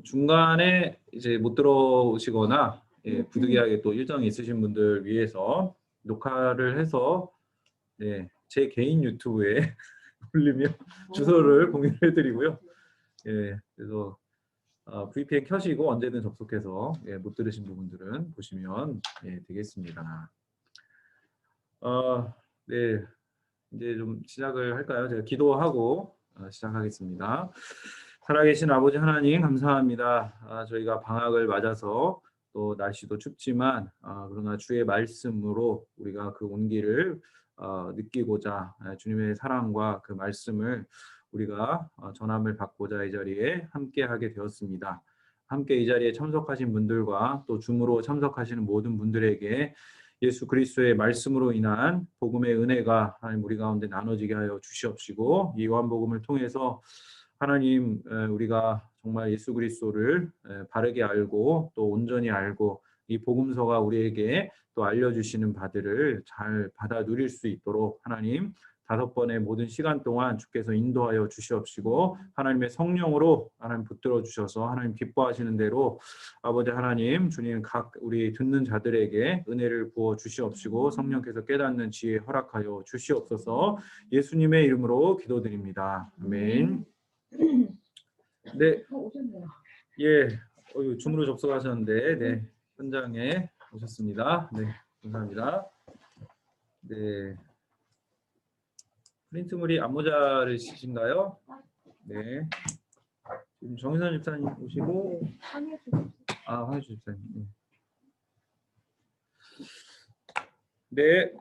중간에 이제 못 들어오시거나 부득이하게 또 일정이 있으신 분들 위해서 녹화를 해서 제 개인 유튜브에 올리며 주소를 공유해드리고요. 그래서 VPN 켜시고 언제든 접속해서 못 들으신 부분들은 보시면 되겠습니다. 네, 이제 좀 시작을 할까요? 제가 기도하고 시작하겠습니다. 살아계신 아버지 하나님 감사합니다. 저희가 방학을 맞아서 또 날씨도 춥지만 그러나 주의 말씀으로 우리가 그 온기를 느끼고자 주님의 사랑과 그 말씀을 우리가 전함을 받고자 이 자리에 함께하게 되었습니다. 함께 이 자리에 참석하신 분들과 또 줌으로 참석하시는 모든 분들에게 예수 그리스도의 말씀으로 인한 복음의 은혜가 하나님 우리 가운데 나눠지게 하여 주시옵시고 이 요한복음을 통해서 하나님 우리가 정말 예수 그리스도를 바르게 알고 또 온전히 알고 이 복음서가 우리에게 또 알려주시는 바들을 잘 받아 누릴 수 있도록 하나님 5번의 모든 시간 동안 주께서 인도하여 주시옵시고 하나님의 성령으로 하나님 붙들어 주셔서 하나님 기뻐하시는 대로 아버지 하나님 주님 각 우리 듣는 자들에게 은혜를 부어 주시옵시고 성령께서 깨닫는 지혜 허락하여 주시옵소서 예수님의 이름으로 기도드립니다. 아멘. 네, 줌으로 접속하셨는데 현장에 오셨습니다. 네, 감사합니다. 네. 프린트물이 안모자를 쓰신가요? 네. 지금 정희선 집사님 오시고 황혜주 집사님. 네.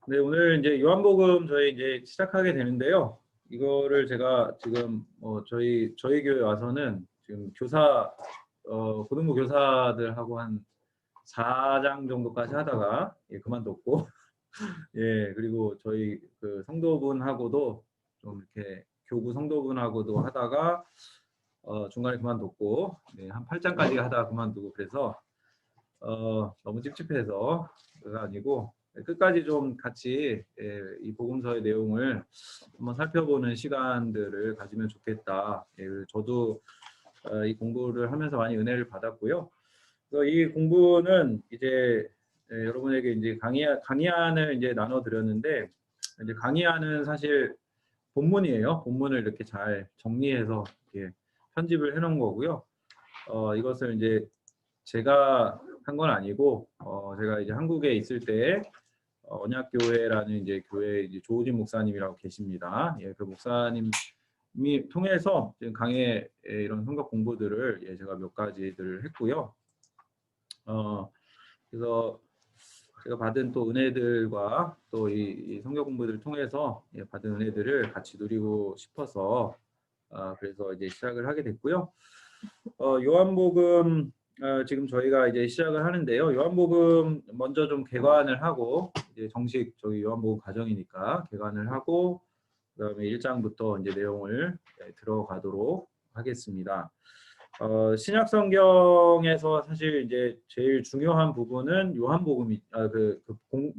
네, 오늘 이제 요한복음 저희 이제 시작하게 되는데요. 이거를 제가 지금 저희 교회 와서는 지금 교사 고등부 교사들하고 한 4장 정도까지 하다가 그만뒀고 그리고 저희 그 성도분하고도 좀 이렇게 교구 성도분하고도 하다가 중간에 그만뒀고 한 8장까지 하다가 그만두고 그래서 너무 찝찝해서 그가 아니고 끝까지 좀 같이 이 복음서의 내용을 한번 살펴보는 시간들을 가지면 좋겠다. 저도 이 공부를 하면서 많이 은혜를 받았고요. 그래서 이 공부는 이제 여러분에게 이제 강의안을 이제 나눠 드렸는데 이제 강의안은 사실 본문이에요. 본문을 이렇게 잘 정리해서 이렇게 편집을 해 놓은 거고요. 이것을 이제 제가 한 건 아니고 제가 이제 한국에 있을 때 언약교회라는 이제 교회 이제 조우진 목사님이라고 계십니다. 그 목사님이 통해서 지금 강의 이런 성경 공부들을 제가 몇 가지들을 했고요. 그래서 제가 받은 또 은혜들과 또 이 성경 공부들을 통해서 받은 은혜들을 같이 누리고 싶어서 그래서 이제 시작을 하게 됐고요. 요한복음 지금 저희가 이제 시작을 하는데요. 요한복음 먼저 좀 개관을 하고 이제 정식 저희 요한복음 과정이니까 개관을 하고 그다음에 1장부터 이제 내용을 들어가도록 하겠습니다. 신약 성경에서 사실 이제 제일 중요한 부분은 요한복음이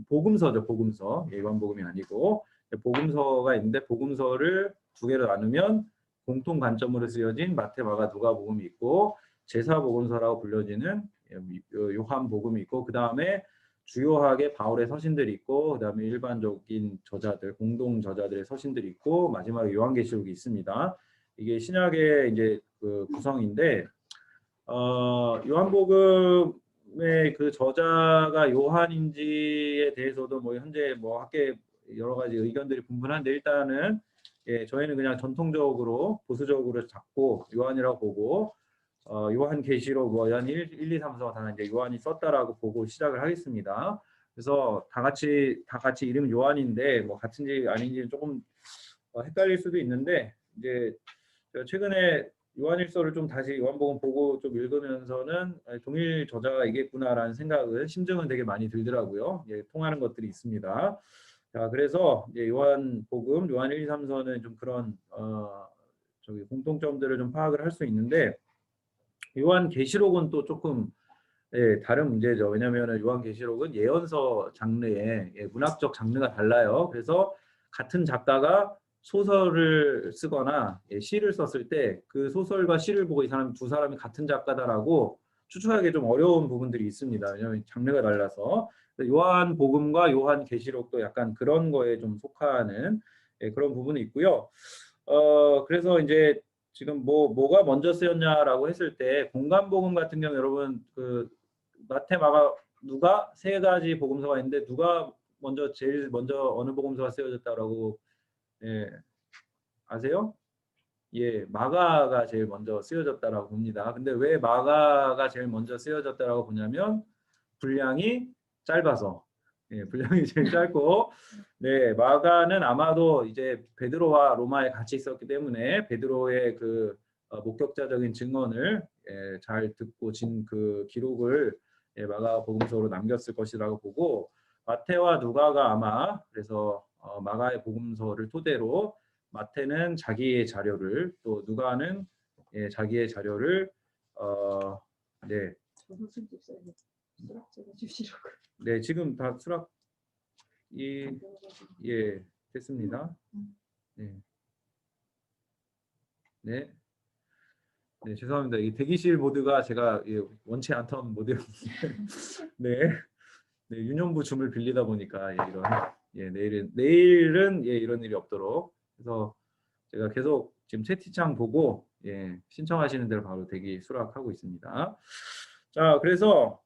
복음서죠. 복음서. 요한복음이 아니고 복음서가 있는데 복음서를 두 개로 나누면 공통 관점으로 쓰여진 마태, 마가, 누가복음이 있고 제사복음서라고 불려지는 요한복음이 있고 그 다음에 주요하게 바울의 서신들이 있고 그 다음에 일반적인 저자들, 공동 저자들의 서신들이 있고 마지막에 요한계시록이 있습니다. 이게 신약의 이제 그 구성인데 요한복음의 그 저자가 요한인지에 대해서도 뭐 현재 뭐 학계 여러 가지 의견들이 분분한데 일단은 저희는 그냥 전통적으로 보수적으로 잡고 요한이라고 보고 요한계시록 뭐 요한 1, 2, 3, 4 다 이제 요한이 썼다라고 보고 시작을 하겠습니다. 그래서 다 같이 이름은 요한인데 뭐 같은지 아닌지 조금 헷갈릴 수도 있는데 이제 최근에 요한일서를 좀 다시 요한복음 보고 좀 읽으면서는 동일 저자가 이겠구나라는 생각을 심증은 되게 많이 들더라고요. 통하는 것들이 있습니다. 자, 그래서 이제 요한복음, 요한 1, 2, 3서는 좀 그런 공통점들을 좀 파악을 할 수 있는데 요한계시록은 또 조금 다른 문제죠. 왜냐하면 요한계시록은 예언서 장르의 문학적 장르가 달라요. 그래서 같은 작가가 소설을 쓰거나 시를 썼을 때 그 소설과 시를 보고 이 사람 두 사람이 같은 작가다라고 추측하기 좀 어려운 부분들이 있습니다. 왜냐하면 장르가 달라서. 요한복음과 요한계시록도 약간 그런 거에 좀 속하는 그런 부분이 있고요. 그래서 이제 지금 뭐가 먼저 쓰였냐라고 했을 때 공간복음 같은 경우 여러분 그 마태, 마가, 누가 세 가지 복음서가 있는데 누가 제일 먼저 어느 복음서가 쓰여졌다라고 아세요? 예, 마가가 제일 먼저 쓰여졌다라고 봅니다. 근데 왜 마가가 제일 먼저 쓰여졌다라고 보냐면 분량이 짧아서. 분량이 제일 짧고, 네, 마가는 아마도 이제 베드로와 로마에 같이 있었기 때문에 베드로의 그 목격자적인 증언을 잘 듣고 진 그 기록을 마가 복음서로 남겼을 것이라고 보고, 마태와 누가가 아마 그래서 마가의 복음서를 토대로 마태는 자기의 자료를 또 누가는 자기의 자료를 네. 네, 지금 다 수락이 됐습니다. 네. 네. 네, 죄송합니다. 이 대기실 모드가 제가 원치 않던 모드였는데 네. 네, 유년부 줌을 빌리다 보니까 이런 내일은 이런 일이 없도록 그래서 제가 계속 지금 채팅창 보고 신청하시는 대로 바로 대기 수락하고 있습니다. 자, 그래서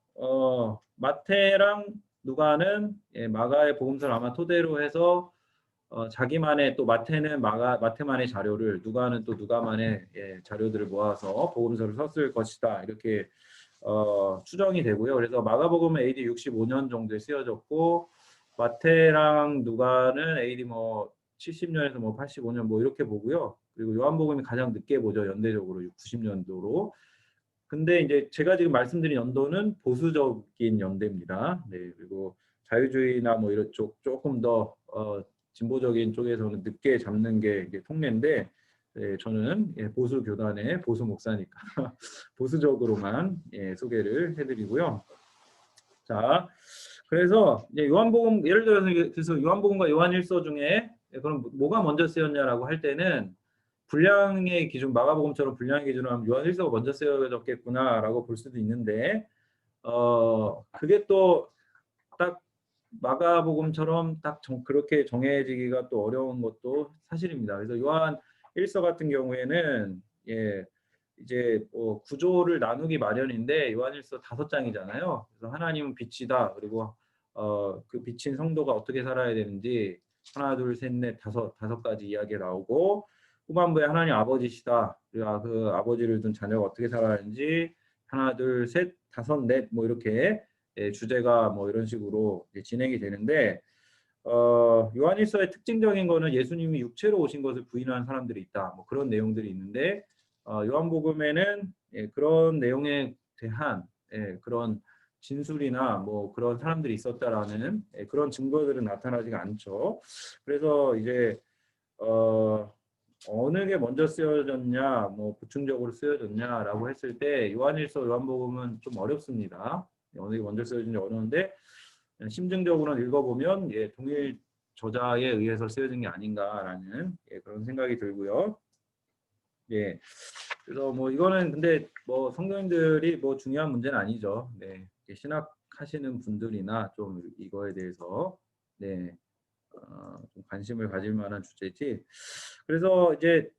마태랑 누가는 마가의 복음서를 아마 토대로 해서 자기만의 또 마태는 마태만의 자료를 누가는 또 누가만의 자료들을 모아서 복음서를 썼을 것이다 이렇게 추정이 되고요. 그래서 마가복음은 AD 65년 정도에 쓰여졌고 마태랑 누가는 AD 70년에서 85년 이렇게 보고요. 그리고 요한복음이 가장 늦게 보죠. 연대적으로 90년도로. 근데 이제 제가 지금 말씀드린 연도는 보수적인 연대입니다. 네, 그리고 자유주의나 이런 쪽 조금 더 진보적인 쪽에서는 늦게 잡는 게 이게 통례인데 저는 보수 교단의 보수 목사니까 보수적으로만 소개를 해드리고요. 자, 그래서 이제 요한복음 예를 들어서 그래서 요한복음과 요한일서 중에 그럼 뭐가 먼저 쓰였냐라고 할 때는 분량의 기준 마가복음처럼 분량의 기준으로 하면 요한일서가 먼저 쓰여졌겠구나라고 볼 수도 있는데 그게 또 딱 마가복음처럼 딱 그렇게 정해지기가 또 어려운 것도 사실입니다. 그래서 요한일서 같은 경우에는 이제 구조를 나누기 마련인데 요한일서 5장이잖아요. 그래서 하나님은 빛이다. 그리고 그 비친 성도가 어떻게 살아야 되는지 하나, 둘, 셋, 넷, 다섯 가지 이야기가 나오고 후반부에 하나님 아버지시다. 그리고 그 아버지를 둔 자녀가 어떻게 살아야 하는지 하나, 둘, 셋, 다섯, 넷 이렇게 주제가 이런 식으로 진행이 되는데 요한일서의 특징적인 거는 예수님이 육체로 오신 것을 부인하는 사람들이 있다. 그런 내용들이 있는데 요한복음에는 그런 내용에 대한 그런 진술이나 그런 사람들이 있었다라는 그런 증거들은 나타나지가 않죠. 그래서 이제 어느 게 먼저 쓰여졌냐, 보충적으로 쓰여졌냐라고 했을 때 요한일서, 요한복음은 좀 어렵습니다. 어느 게 먼저 쓰여진지 어려운데 심증적으로는 읽어보면 동일 저자에 의해서 쓰여진 게 아닌가라는 그런 생각이 들고요. 그래서 이거는 근데 성도님들이 중요한 문제는 아니죠. 네, 신학하시는 분들이나 좀 이거에 대해서 좀 관심을 가질 만한 주제지. 그래서 이제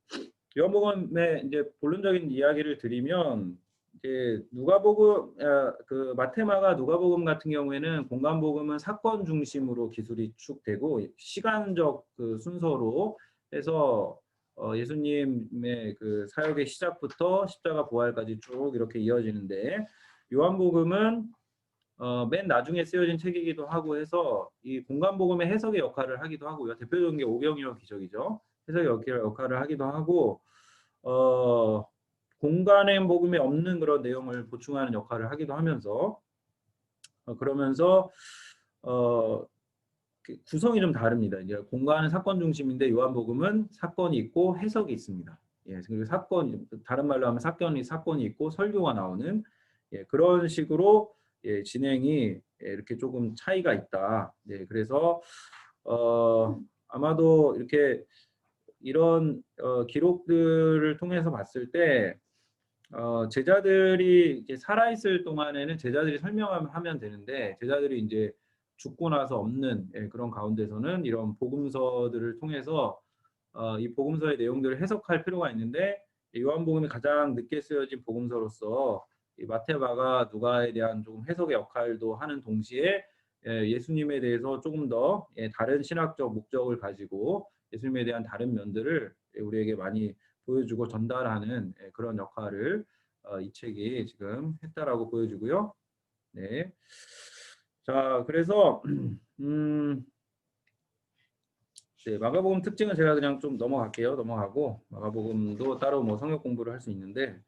요한복음의 이제 본론적인 이야기를 드리면 이제 누가복음 그 마테마가 누가복음 같은 경우에는 공간복음은 사건 중심으로 기술이 쭉 되고 시간적 그 순서로 해서 예수님의 그 사역의 시작부터 십자가 부활까지 쭉 이렇게 이어지는데 요한복음은 맨 나중에 쓰여진 책이기도 하고 해서 이 공간복음의 해석의 역할을 하기도 하고요. 대표적인 게 오병이어 기적이죠. 해석의 역할을 하기도 하고 공간의 복음에 없는 그런 내용을 보충하는 역할을 하기도 하면서 그러면서 구성이 좀 다릅니다. 이제 공간은 사건 중심인데 요한복음은 사건이 있고 해석이 있습니다. 그리고 다른 말로 하면 사건이 있고 설교가 나오는 그런 식으로 진행이 이렇게 조금 차이가 있다. 그래서 아마도 이렇게 이런 기록들을 통해서 봤을 때 제자들이 이제 살아있을 동안에는 제자들이 설명하면 되는데 제자들이 이제 죽고 나서 없는 그런 가운데서는 이런 복음서들을 통해서 이 복음서의 내용들을 해석할 필요가 있는데 요한복음이 가장 늦게 쓰여진 복음서로서 이 마태, 마가, 누가에 대한 좀 해석의 역할도 하는 동시에 예수님에 대해서 조금 더 다른 신학적 목적을 가지고 예수님에 대한 다른 면들을 우리에게 많이 보여주고 전달하는 그런 역할을 이 책이 지금 했다라고 보여지고요. 네. 자, 그래서 네, 마가복음 특징은 제가 그냥 좀 넘어가고 마가복음도 따로 뭐 성역 공부를 할 수 있는데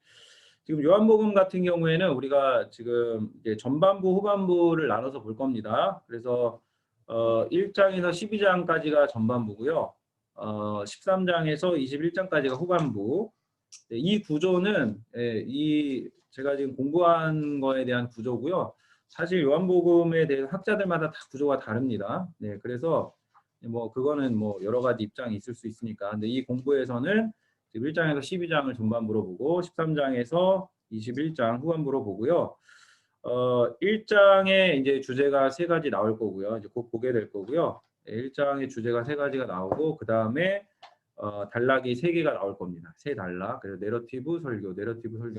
지금 요한복음 같은 경우에는 우리가 지금 이제 전반부, 후반부를 나눠서 볼 겁니다. 그래서 1장에서 12장까지가 전반부고요. 13장에서 21장까지가 후반부. 네, 이 구조는 이 제가 지금 공부한 거에 대한 구조고요. 사실 요한복음에 대해서 학자들마다 다 구조가 다릅니다. 네, 그래서 뭐 그거는 뭐 여러 가지 입장이 있을 수 있으니까. 근데 이 공부에서는 1장에서 12장을 전반부로 보고 13장에서 21장 후반부로 보고요. 1장에 이제 주제가 세 가지 나올 거고요. 이제 곧 보게 될 거고요. 1장의 주제가 세 가지가 나오고 그 다음에 단락이 세 개가 나올 겁니다. 세 단락. 그래서 내러티브 설교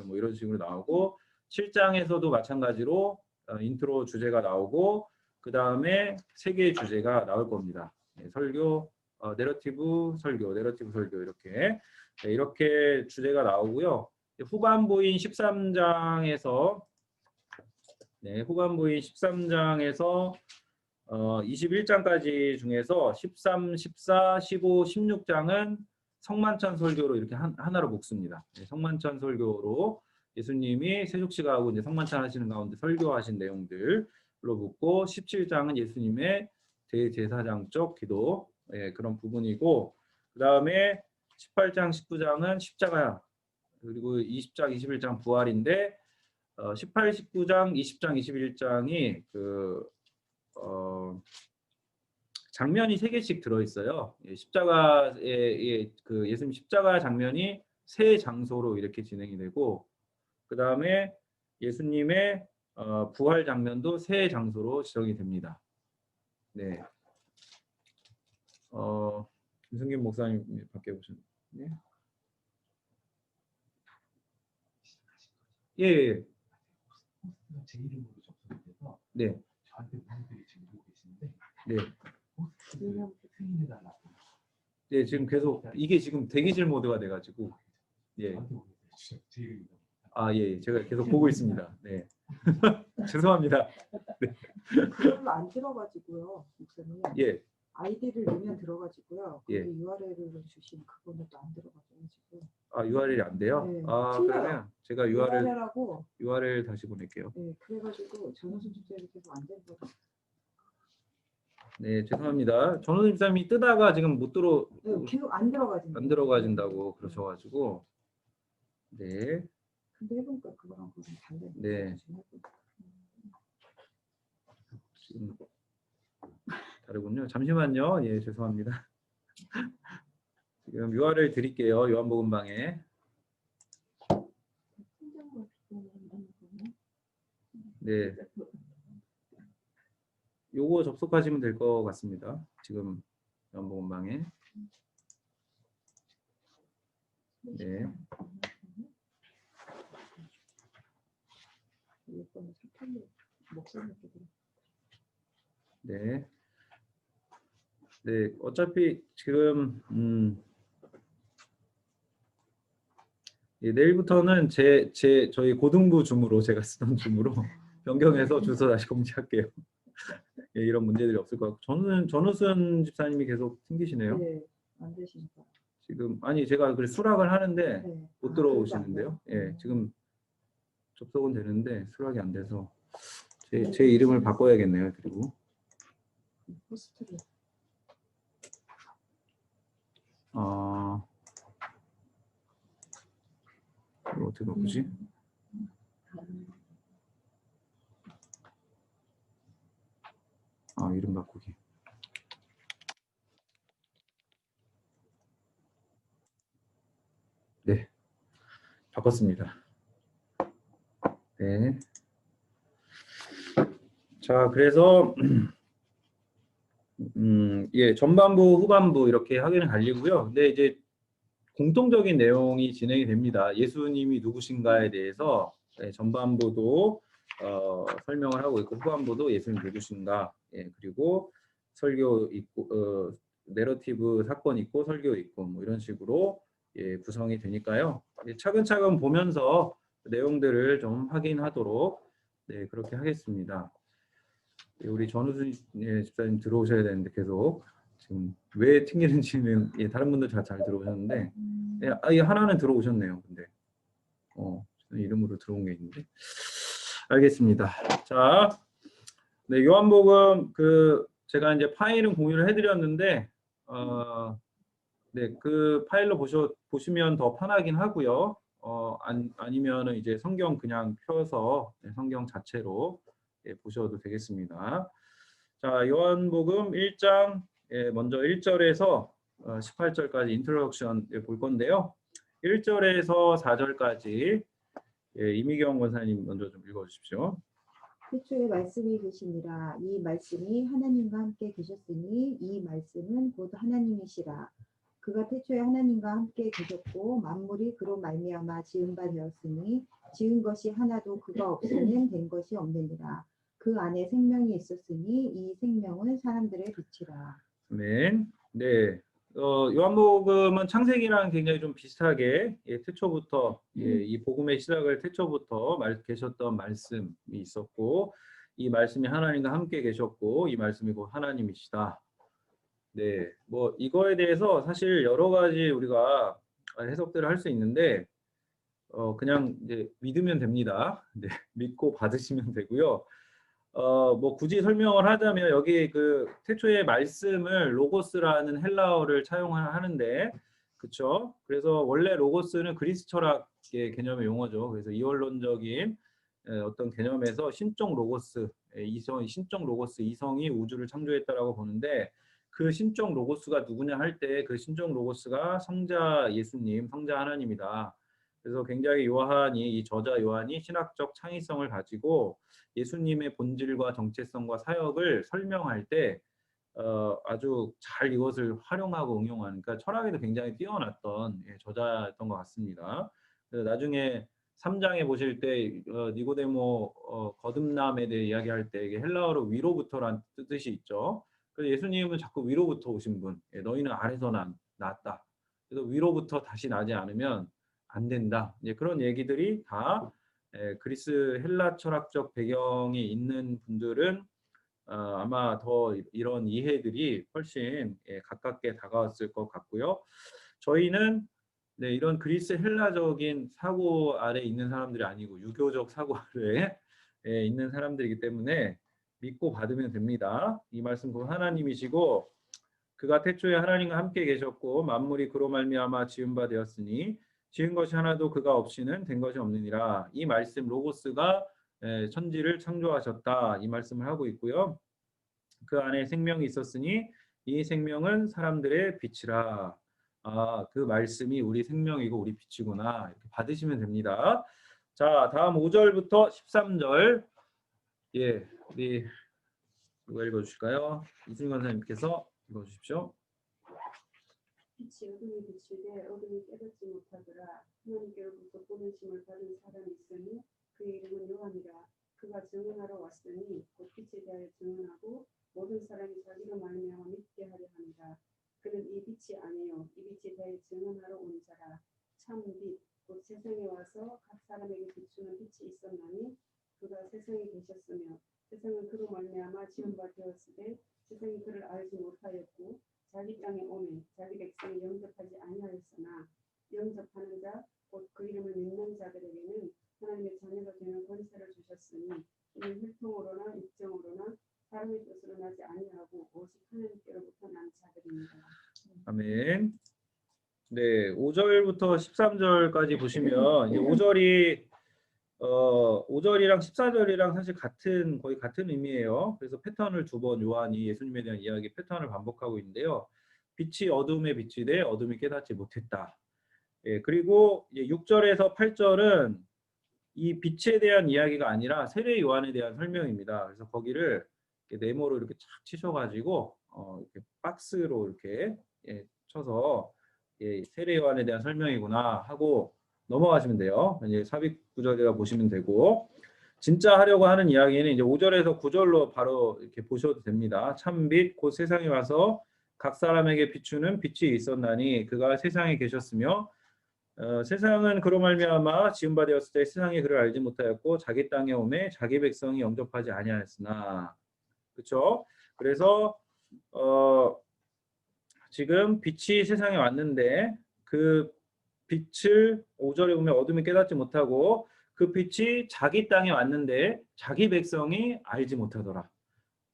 뭐 이런 식으로 나오고 7장에서도 마찬가지로 인트로 주제가 나오고 그 다음에 세 개의 주제가 나올 겁니다. 네, 설교, 내러티브 설교 이렇게 네, 이렇게 주제가 나오고요. 후반부인 13장에서 21장까지 중에서 13, 14, 15, 16장은 성만찬 설교로 이렇게 하나로 묶습니다. 네, 성만찬 설교로 예수님이 세족식하고 이제 성만찬 하시는 가운데 설교하신 내용들로 묶고 17장은 예수님의 대제사장적 기도 그런 부분이고 그 다음에 18장, 19장은 십자가 그리고 20장, 21장 부활인데 18, 19장, 20장, 21장이 장면이 세 개씩 들어 있어요. 십자가의 그 예수님 십자가 장면이 세 장소로 이렇게 진행이 되고 그 다음에 예수님의 부활 장면도 세 장소로 지정이 됩니다. 네. 김승균 목사님 밖에 오셨네. 예, 예. 제 이름으로 접속돼서 네. 저한테 분들이 지금 오고 계시는데 네. 승인해달라고. 네, 지금 계속 이게 지금 대기실 모드가 돼가지고 예. 아, 예, 제가 계속 보고 있습니다. 네. 죄송합니다. 네. 그걸로 안 들어가지고요, 목사님. 예. 아이디를 넣으면 들어가지고요. 거기 예. URL을 주신 그거는 또 안 들어가지고. 아, URL이 안 돼요? 네. 아, 틀려요. 그러면 제가 URL 다시 보낼게요. 네, 그래가지고 전호순 집사님이 계속 안 된다고. 네, 죄송합니다. 전호순 집사님이 뜨다가 지금 못 들어 네, 계속 안 들어가진다고 그러셔가지고 네. 근데 해보니까 그거랑 그거랑 다르네. 네. 지금 다르군요. 잠시만요. 예, 죄송합니다. 지금 URL 드릴게요. 요한복음방에. 네. 요거 접속하시면 될 것 같습니다. 지금 요한복음방에. 네. 네. 네, 어차피 지금 예, 내일부터는 저희 고등부 줌으로 제가 쓰던 줌으로 변경해서 주소 다시 공지할게요. 예, 이런 문제들이 없을 것 같고 전우순 집사님이 계속 튕기시네요. 네, 안 되시니까. 지금 아니 제가 그래 수락을 하는데 네. 못 들어오시는데요. 예, 지금 접속은 되는데 수락이 안 돼서 제 이름을 바꿔야겠네요. 그리고 호스트를. 이거 어떻게 바꾸지? 이름 바꾸기. 바꿨습니다. 네. 자, 그래서 예, 전반부, 후반부 이렇게 확연히 갈리고요. 근데 이제 공통적인 내용이 진행이 됩니다. 예수님이 누구신가에 대해서 예, 전반부도 설명을 하고 있고 후반부도 예수님 누구신가, 예, 그리고 설교 있고 내러티브 사건 있고 설교 있고 뭐 이런 식으로 예, 구성이 되니까요. 예, 차근차근 보면서 내용들을 좀 확인하도록 네, 그렇게 하겠습니다. 예, 우리 전우순 예, 집사님 들어오셔야 되는데 계속 지금 왜 튕기는지는 예, 다른 분들 잘 들어오셨는데 예, 예, 하나는 들어오셨네요. 근데 이름으로 들어온 게 있는데 알겠습니다. 자, 네, 요한복음 제가 이제 파일은 공유를 해드렸는데 네, 그 파일로 보시면 더 편하긴 하고요. 아니면은 이제 성경 그냥 펴서 네, 성경 자체로 예, 보셔도 되겠습니다. 자, 요한복음 1장 예, 먼저 1절에서 18절까지 인트로덕션 볼 건데요. 1절에서 4절까지 예, 이미경 권사님 먼저 좀 읽어주십시오. 태초에 말씀이 계시니라. 이 말씀이 하나님과 함께 계셨으니 이 말씀은 곧 하나님이시라. 그가 태초에 하나님과 함께 계셨고 만물이 그로 말미암아 지은 바 되었으니 지은 것이 하나도 그가 없이는 된 것이 없느니라. 그 안에 생명이 있었으니 이 생명은 사람들의 빛이라. 아멘. 네. 요한복음은 창세기랑 굉장히 좀 비슷하게 예, 태초부터 예, 이 복음의 시작을 태초부터 계셨던 말씀이 있었고 이 말씀이 하나님과 함께 계셨고 이 말씀이 곧 하나님이시다. 네. 뭐 이거에 대해서 사실 여러 가지 우리가 해석들을 할 수 있는데 그냥 이제 믿으면 됩니다. 네. 믿고 받으시면 되고요. 뭐 굳이 설명을 하자면 여기 그 태초의 말씀을 로고스라는 헬라어를 차용하는데 그렇죠? 그래서 원래 로고스는 그리스 철학의 개념의 용어죠. 그래서 이원론적인 어떤 개념에서 신적 로고스, 신적 로고스 이성이 우주를 창조했다라고 보는데 그 신적 로고스가 누구냐 할 때 그 신적 로고스가 성자 예수님, 성자 하나님이다. 그래서 굉장히 이 저자 요한이 신학적 창의성을 가지고 예수님의 본질과 정체성과 사역을 설명할 때 아주 잘 이것을 활용하고 응용하는, 그러니까 철학에도 굉장히 뛰어났던 예, 저자였던 것 같습니다. 그래서 나중에 3장에 보실 때 니고데모 거듭남에 대해 이야기할 때 이게 헬라어로 위로부터란 뜻이 있죠. 그래서 예수님은 자꾸 위로부터 오신 분, 예, 너희는 아래서 났다. 그래서 위로부터 다시 나지 않으면 안 된다. 이제 그런 얘기들이 다 그리스 헬라 철학적 배경이 있는 분들은 아마 더 이런 이해들이 훨씬 가깝게 다가왔을 것 같고요. 저희는 네, 이런 그리스 헬라적인 사고 아래 있는 사람들이 아니고 유교적 사고 아래 있는 사람들이기 때문에 믿고 받으면 됩니다. 이 말씀 곧 하나님이시고 그가 태초에 하나님과 함께 계셨고 만물이 그로 말미암아 지은 바 되었으니 지은 것이 하나도 그가 없이는 된 것이 없느니라. 이 말씀 로고스가 천지를 창조하셨다. 이 말씀을 하고 있고요. 그 안에 생명이 있었으니 이 생명은 사람들의 빛이라. 그 말씀이 우리 생명이고 우리 빛이구나. 이렇게 받으시면 됩니다. 자, 다음 5절부터 13절. 예, 우리 누가 읽어주실까요? 이순희 권사님께서 읽어주십시오. 빛이 어둠에 비추되 어둠이 깨닫지 못하더라. 하나님께로부터 보내심을 받은 사람이 있으니 그의 이름은 요한이라. 그가 증언하러 왔으니 곧 빛에 대하여 증언하고 모든 사람이 자기로 말미암아 믿게 하려 합니다. 그는 이 빛이 아니요 이 빛에 대하여 증언하러 온 자라. 참 빛, 곧 세상에 와서 각 사람에게 비추는 빛이 있었나니 그가 세상에 계셨으며 세상은 그로 말미암아 지은 바 되었으되 세상이 그를 알지 못하였고 자기 땅에 오매 자기 백성이 영접하지 아니하였으나 영접하는 자 곧 그 이름을 믿는 자들에게는 하나님의 자녀가 되는 권세를 주셨으니 이는 혈통으로나 육정으로나 사람의 뜻으로 나지 아니하고 오직 하나님께로부터 난 자들입니다. 아멘. 네, 5절부터 13절까지 보시면 이 5절이랑 14절이랑 사실 거의 같은 의미예요. 그래서 패턴을 두 번 요한이 예수님에 대한 이야기 패턴을 반복하고 있는데요. 빛이 어둠에 비치되 어둠이 깨닫지 못했다. 예, 그리고 6절에서 8절은 이 빛에 대한 이야기가 아니라 세례 요한에 대한 설명입니다. 그래서 거기를 이렇게 네모로 이렇게 착 치셔가지고 이렇게 박스로 이렇게 쳐서 세례 요한에 대한 설명이구나 하고 넘어가시면 돼요. 이제 삽입 구절이라 보시면 되고 진짜 하려고 하는 이야기는 이제 5절에서 9절로 바로 이렇게 보셔도 됩니다. 참빛 곧 세상에 와서 각 사람에게 비추는 빛이 있었나니 그가 세상에 계셨으며 세상은 그로 말미암아 지은 바 되었을 때 세상이 그를 알지 못하였고 자기 땅에 오매 자기 백성이 영접하지 아니하였으나 그렇죠? 그래서 지금 빛이 세상에 왔는데 그 빛을 5절에 보면 어둠이 깨닫지 못하고 그 빛이 자기 땅에 왔는데 자기 백성이 알지 못하더라.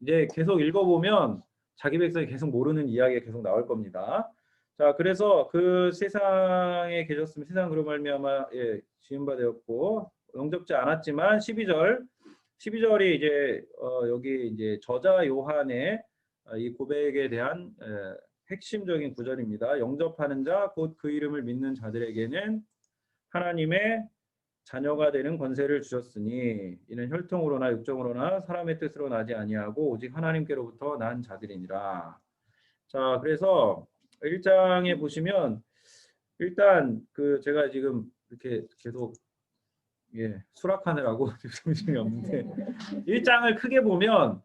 이제 계속 읽어보면 자기 백성이 계속 모르는 이야기가 계속 나올 겁니다. 자, 그래서 그 세상에 계셨으면 세상 그로 말미암아 지은 바 되었고 영접지 않았지만 12절이 이제 여기 이제 저자 요한의 이 고백에 대한 핵심적인 구절입니다. 영접하는 자 곧 그 이름을 믿는 자들에게는 하나님의 자녀가 되는 권세를 주셨으니 이는 혈통으로나 육정으로나 사람의 뜻으로 나지 아니하고 오직 하나님께로부터 난 자들이니라. 자, 그래서 1장에 보시면 일단 그 제가 지금 이렇게 계속 수락하느라고 정신이 없는데 1장을 크게 보면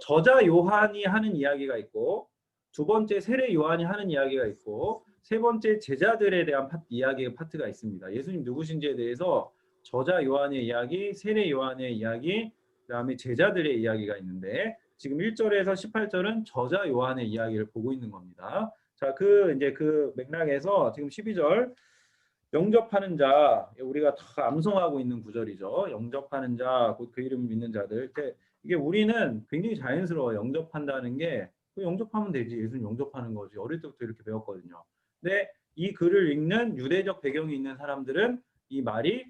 저자 요한이 하는 이야기가 있고 두 번째 세례 요한이 하는 이야기가 있고 세 번째 제자들에 대한 이야기의 파트가 있습니다. 예수님 누구신지에 대해서 저자 요한의 이야기, 세례 요한의 이야기, 그다음에 제자들의 이야기가 있는데 지금 1절에서 18절은 저자 요한의 이야기를 보고 있는 겁니다. 자, 이제 그 맥락에서 지금 12절 영접하는 자, 우리가 다 암송하고 있는 구절이죠. 영접하는 자, 곧 그 이름을 믿는 자들. 이게 우리는 굉장히 자연스러워. 영접한다는 게 영접하면 되지. 예수님 영접하는 거지. 어릴 때부터 이렇게 배웠거든요. 근데 이 글을 읽는 유대적 배경이 있는 사람들은 이 말이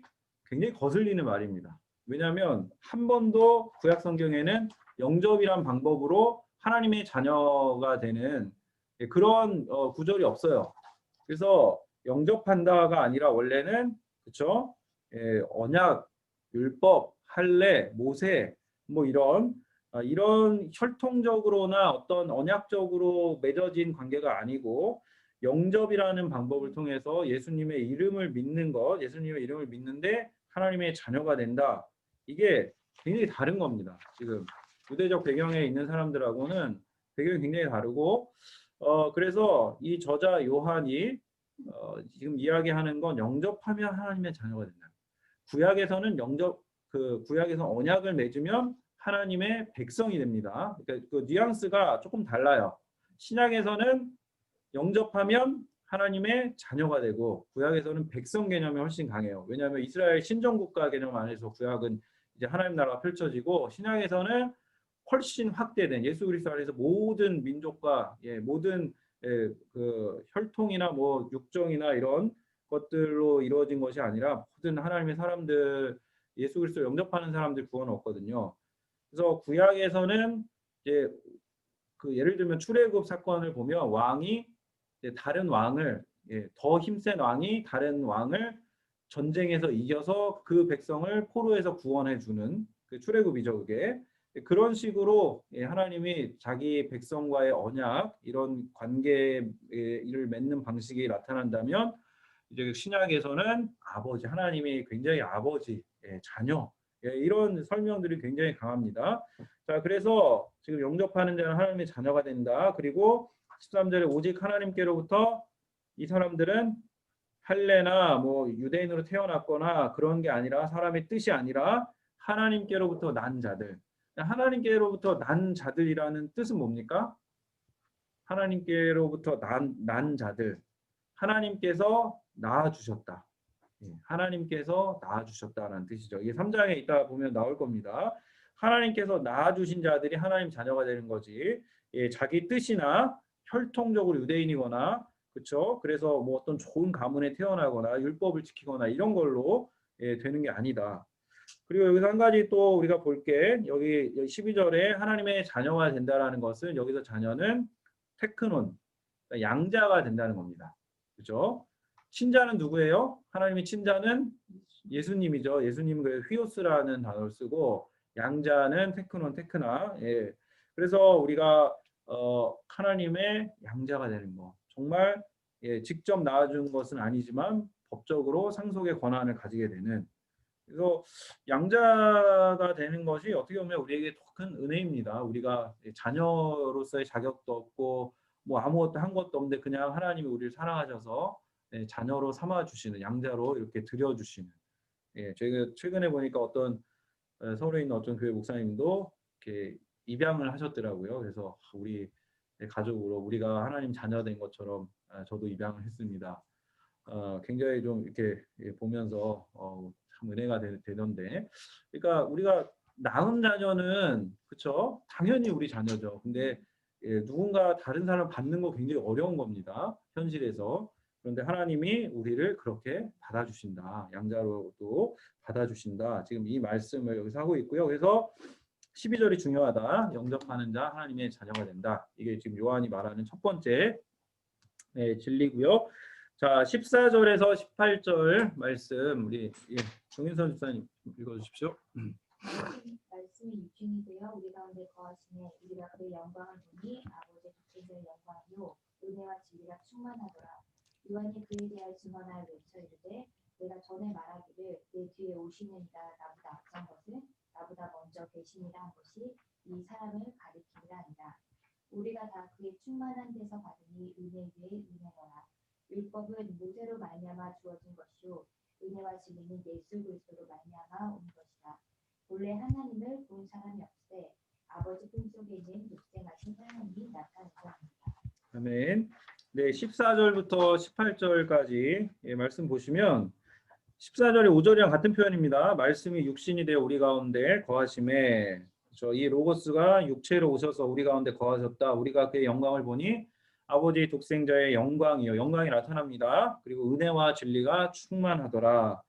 굉장히 거슬리는 말입니다. 왜냐하면 한 번도 구약 성경에는 영접이란 방법으로 하나님의 자녀가 되는 그런 구절이 없어요. 그래서 영접한다가 아니라 원래는 그렇죠? 언약, 율법, 할례, 모세 뭐 이런 혈통적으로나 어떤 언약적으로 맺어진 관계가 아니고 영접이라는 방법을 통해서 예수님의 이름을 믿는 것, 예수님의 이름을 믿는데 하나님의 자녀가 된다. 이게 굉장히 다른 겁니다. 지금 유대적 배경에 있는 사람들하고는 배경이 굉장히 다르고 그래서 이 저자 요한이 지금 이야기하는 건 영접하면 하나님의 자녀가 된다. 구약에서는 구약에서 언약을 맺으면 하나님의 백성이 됩니다. 그러니까 그 뉘앙스가 조금 달라요. 신약에서는 영접하면 하나님의 자녀가 되고 구약에서는 백성 개념이 훨씬 강해요. 왜냐하면 이스라엘 신정국가 개념 안에서 구약은 이제 하나님 나라가 펼쳐지고 신약에서는 훨씬 확대된 예수 그리스도 안에서 모든 민족과 모든 그 혈통이나 뭐 육정이나 이런 것들로 이루어진 것이 아니라 모든 하나님의 사람들 예수 그리스도 영접하는 사람들 구원을 얻거든요. 그래서 구약에서는 이제 그 예를 들면 출애굽 사건을 보면 왕이 다른 왕을 더 힘센 왕이 다른 왕을 전쟁에서 이겨서 그 백성을 포로에서 구원해 주는 그 출애굽이죠. 그게 그런 식으로 하나님이 자기 백성과의 언약 이런 관계를 맺는 방식이 나타난다면 이제 신약에서는 아버지 하나님이 굉장히 아버지 자녀 이런 설명들이 굉장히 강합니다. 자, 그래서 지금 영접하는 자는 하나님의 자녀가 된다. 그리고 13절에 오직 하나님께로부터 이 사람들은 할례나 뭐 유대인으로 태어났거나 그런 게 아니라 사람의 뜻이 아니라 하나님께로부터 난 자들. 하나님께로부터 난 자들이라는 뜻은 뭡니까? 하나님께로부터 난 자들. 하나님께서 낳아주셨다. 하나님께서 낳아주셨다는 뜻이죠. 이게 3장에 있다 보면 나올 겁니다. 하나님께서 낳아주신 자들이 하나님 자녀가 되는 거지. 자기 뜻이나 혈통적으로 유대인이거나 그렇죠. 그래서 뭐 어떤 좋은 가문에 태어나거나 율법을 지키거나 이런 걸로 되는 게 아니다. 그리고 여기서 한 가지 또 우리가 볼게 여기 12절에 하나님의 자녀가 된다라는 것은 여기서 자녀는 테크논 양자가 된다는 겁니다. 그렇죠? 친자는 누구예요? 하나님의 친자는 예수님이죠. 예수님은 그 휘오스라는 단어를 쓰고 양자는 테크논 테크나. 예. 그래서 우리가 하나님의 양자가 되는 거. 정말 예, 직접 낳아준 것은 아니지만 법적으로 상속의 권한을 가지게 되는. 그래서 양자가 되는 것이 어떻게 보면 우리에게 더 큰 은혜입니다. 우리가 자녀로서의 자격도 없고 뭐 아무것도 한 것도 없는데 그냥 하나님이 우리를 사랑하셔서 예, 자녀로 삼아 주시는 양자로 이렇게 들여 주시는. 예, 저희가 최근에 보니까 어떤 서울에 있는 어떤 교회 목사님도 이렇게 입양을 하셨더라고요. 그래서 우리 가족으로 우리가 하나님 자녀 된 것처럼 저도 입양을 했습니다. 굉장히 좀 이렇게 보면서 참 은혜가 되던데, 그러니까 우리가 낳은 자녀는 그렇죠, 당연히 우리 자녀죠. 근데 예, 누군가 다른 사람 받는 거 굉장히 어려운 겁니다. 현실에서. 그런데 하나님이 우리를 그렇게 받아주신다. 양자로도 받아주신다. 지금 이 말씀을 여기서 하고 있고요. 그래서 12절이 중요하다. 영접하는 자 하나님의 자녀가 된다. 이게 지금 요한이 말하는 첫 번째 진리고요. 자, 14절에서 18절 말씀 우리 정인선 집사님 읽어주십시오. 말씀이 육신이 되어 우리 가운데 거하시네. 우리가 그의 영광을 보니 아버지의 독생자의 영광이요 은혜와 진리가 충만하더라. 요한이 그에 대하여 증언하여 외쳐 이르되 내가 전에 말하기를 내 뒤에 오시는 이가 나보다 앞선 것은 나보다 먼저 계시니라 한 것이 이 사람을 가리키니라 하니라. 우리가 다 그의 충만한 데서 받으니 은혜 위에 은혜로라. 율법은 모세로 말미암아 주어진 것이요 은혜와 진리는 예수 그리스도로 말미암아 온 것이다. 본래 하나님을 본 사람이 없되 아버지 품속에 있는 독생하신 하나님이 나타나셨습니다. 아멘. 네, 14절부터 18절까지 말씀 보시면 14절에 5절이랑 같은 표현입니다. 말씀이 육신이 되어 우리 가운데 거하심에, 이 로고스가 육체로 오셔서 우리 가운데 거하셨다. 우리가 그의 영광을 보니 아버지 독생자의 영광이요, 영광이 나타납니다. 그리고 은혜와 진리가 충만하더라.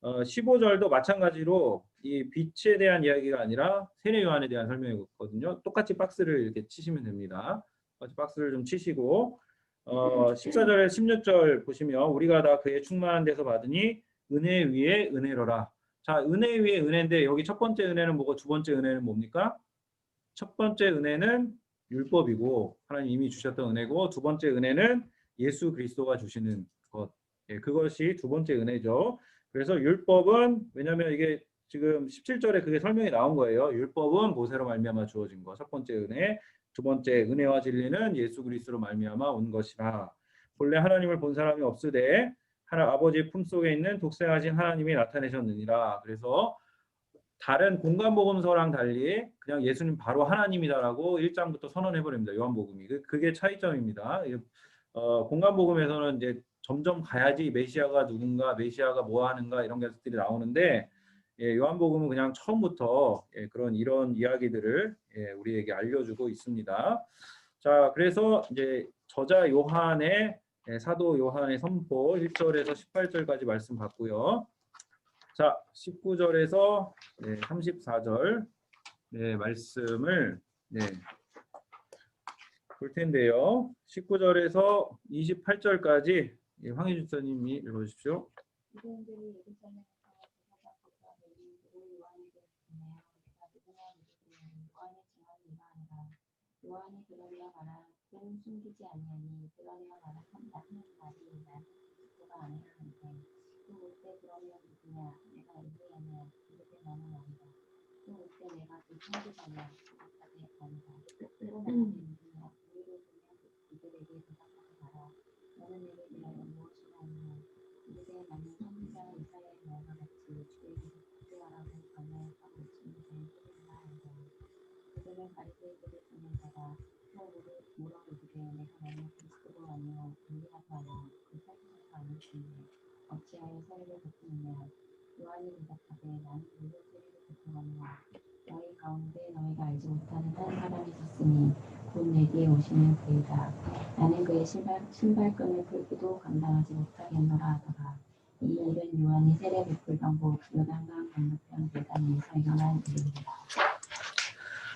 15절도 마찬가지로 이 빛에 대한 이야기가 아니라 세례 요한에 대한 설명이거든요. 똑같이 박스를 이렇게 치시면 됩니다. 똑같이 박스를 좀 치시고 14절에 16절 보시면 우리가 다 그의 충만한 데서 받으니 은혜 위에 은혜로라. 자, 은혜 위에 은혜인데 여기 첫 번째 은혜는 뭐고 두 번째 은혜는 뭡니까? 첫 번째 은혜는 율법이고 하나님 이미 주셨던 은혜고, 두 번째 은혜는 예수 그리스도가 주시는 것. 예, 그것이 두 번째 은혜죠. 그래서 율법은, 왜냐하면 이게 지금 17절에 그게 설명이 나온 거예요. 율법은 모세로 말미암아 주어진 것. 첫 번째 은혜. 두 번째 은혜와 진리는 예수 그리스도로 말미암아 온 것이라. 본래 하나님을 본 사람이 없으되 아버지 품속에 있는 독생하신 하나님이 나타내셨느니라. 그래서 다른 공간복음서랑 달리 그냥 예수님 바로 하나님이다라고 1장부터 선언해버립니다. 요한복음이. 그게 차이점입니다. 공간복음에서는 이제 점점 가야지 메시아가 누군가, 메시아가 뭐 하는가 이런 것들이 나오는데, 요한복음은 그냥 처음부터 이런 이야기들을 우리에게 알려주고 있습니다. 자, 그래서 이제 저자 요한의 사도 요한의 선포 1절에서 18절까지 말씀 봤고요. 자, 19절에서 34절 말씀을 볼 텐데요. 19절에서 28절까지 황희 집사님이 읽어주십시오. 유대인들이 예루살렘에 가서 내리고 요한에게 보내어 내가 누구냐 물으니 요한의 증언이 이러하니라. 요한이 그러려 말하고 숨기지 아니하니 그러려 말한다 하는 말이 나는 그리스도가 아니라 하는데 또 올때 그러면 누구냐 내가 엘리야냐 이르되 나는 아니다. 또 올때 내가 그 선지자냐 대답하되 아니다. 또 나는 누구냐 우리를 보면 그들에게 대답하고 말아 너는 내게 대하여 무엇이라 하느냐 이르되 나는 선지자 이사야의 말과 같이 주에게서 복종하라고 강요하고 외치는 자의 소리라 하니라. 그들은 바리새인들을 보낸 자가 또 물어 이르되 내가 너는 그리스도가 아니요 엘리야도 아니요 그 선지자가 아니신데 어찌하여 세례를 베푸느냐. 요한이 대답하되 나는 무슨 세례를 베푸느냐. 너희 가운데 너희가 알지 못하는 한 사람이 있으니 곧 내 뒤에 오시는 그이다. 나는 그의 신발끈을 풀기도 감당하지 못하겠노라 하더라. 이 일은 요한이 세례 베풀던 곳 요단강 건너편 배단 위에서 일어난 일입니다.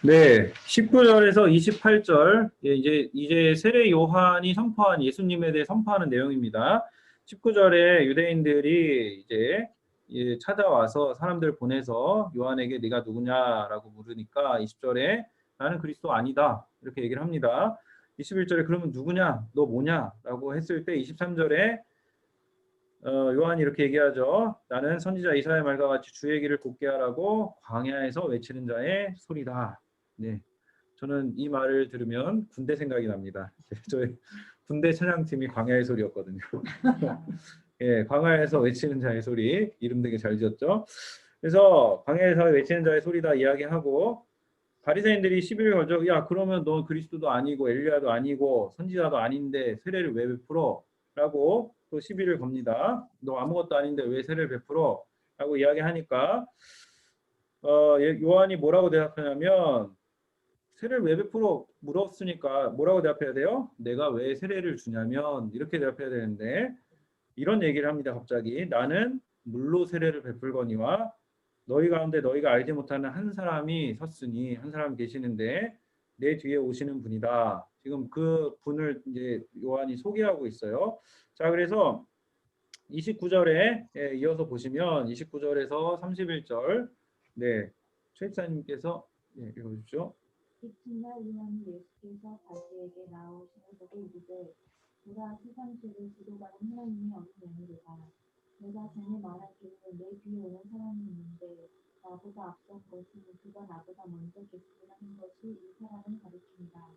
네, 19절에서 28절 이제 세례 요한이 선포한 예수님에 대해 선포하는 내용입니다. 19절에 유대인들이 이제 찾아와서 사람들 보내서 요한에게 네가 누구냐라고 물으니까 20절에 나는 그리스도 아니다 이렇게 얘기를 합니다. 21절에 그러면 누구냐 너 뭐냐라고 했을 때 23절에 요한이 이렇게 얘기하죠. 나는 선지자 이사야의 말과 같이 주의 길을 곱게 하라고 광야에서 외치는 자의 소리다. 네, 저는 이 말을 들으면 군대 생각이 납니다. 저희 군대 찬양팀이 광야의 소리였거든요. 예, 광야에서 외치는 자의 소리 이름 되게 잘 지었죠. 그래서 광야에서 외치는 자의 소리다 이야기하고 바리새인들이 시비를 걸죠. 야 그러면 너 그리스도도 아니고 엘리야도 아니고 선지자도 아닌데 세례를 왜 베풀어? 라고 또 시비를 겁니다. 너 아무것도 아닌데 왜 세례를 베풀어? 라고 이야기하니까 요한이 뭐라고 대답하냐면 세례를 왜 베풀어 물었으니까 뭐라고 대답해야 돼요? 내가 왜 세례를 주냐면 이렇게 대답해야 되는데 이런 얘기를 합니다. 갑자기 나는 물로 세례를 베풀거니와 너희 가운데 너희가 알지 못하는 한 사람이 섰으니 한 사람 계시는데 내 뒤에 오시는 분이다. 지금 그 분을 이제 요한이 소개하고 있어요. 자, 그래서 29절에 이어서 보시면 29절에서 31절 네, 최익사님께서 읽어주십시오. 이튿날 요한이 예수께서 자기에게 나오시는 보고 이르되 보라 세상 죄를 지도가는 하나님이 없는 영이로다. 내가 전에 말하기를 내 뒤에 오는 사람이 있는데 나보다 앞선 것은 그가 나보다 먼저 계시다는 것이 이 사람을 가리킨다.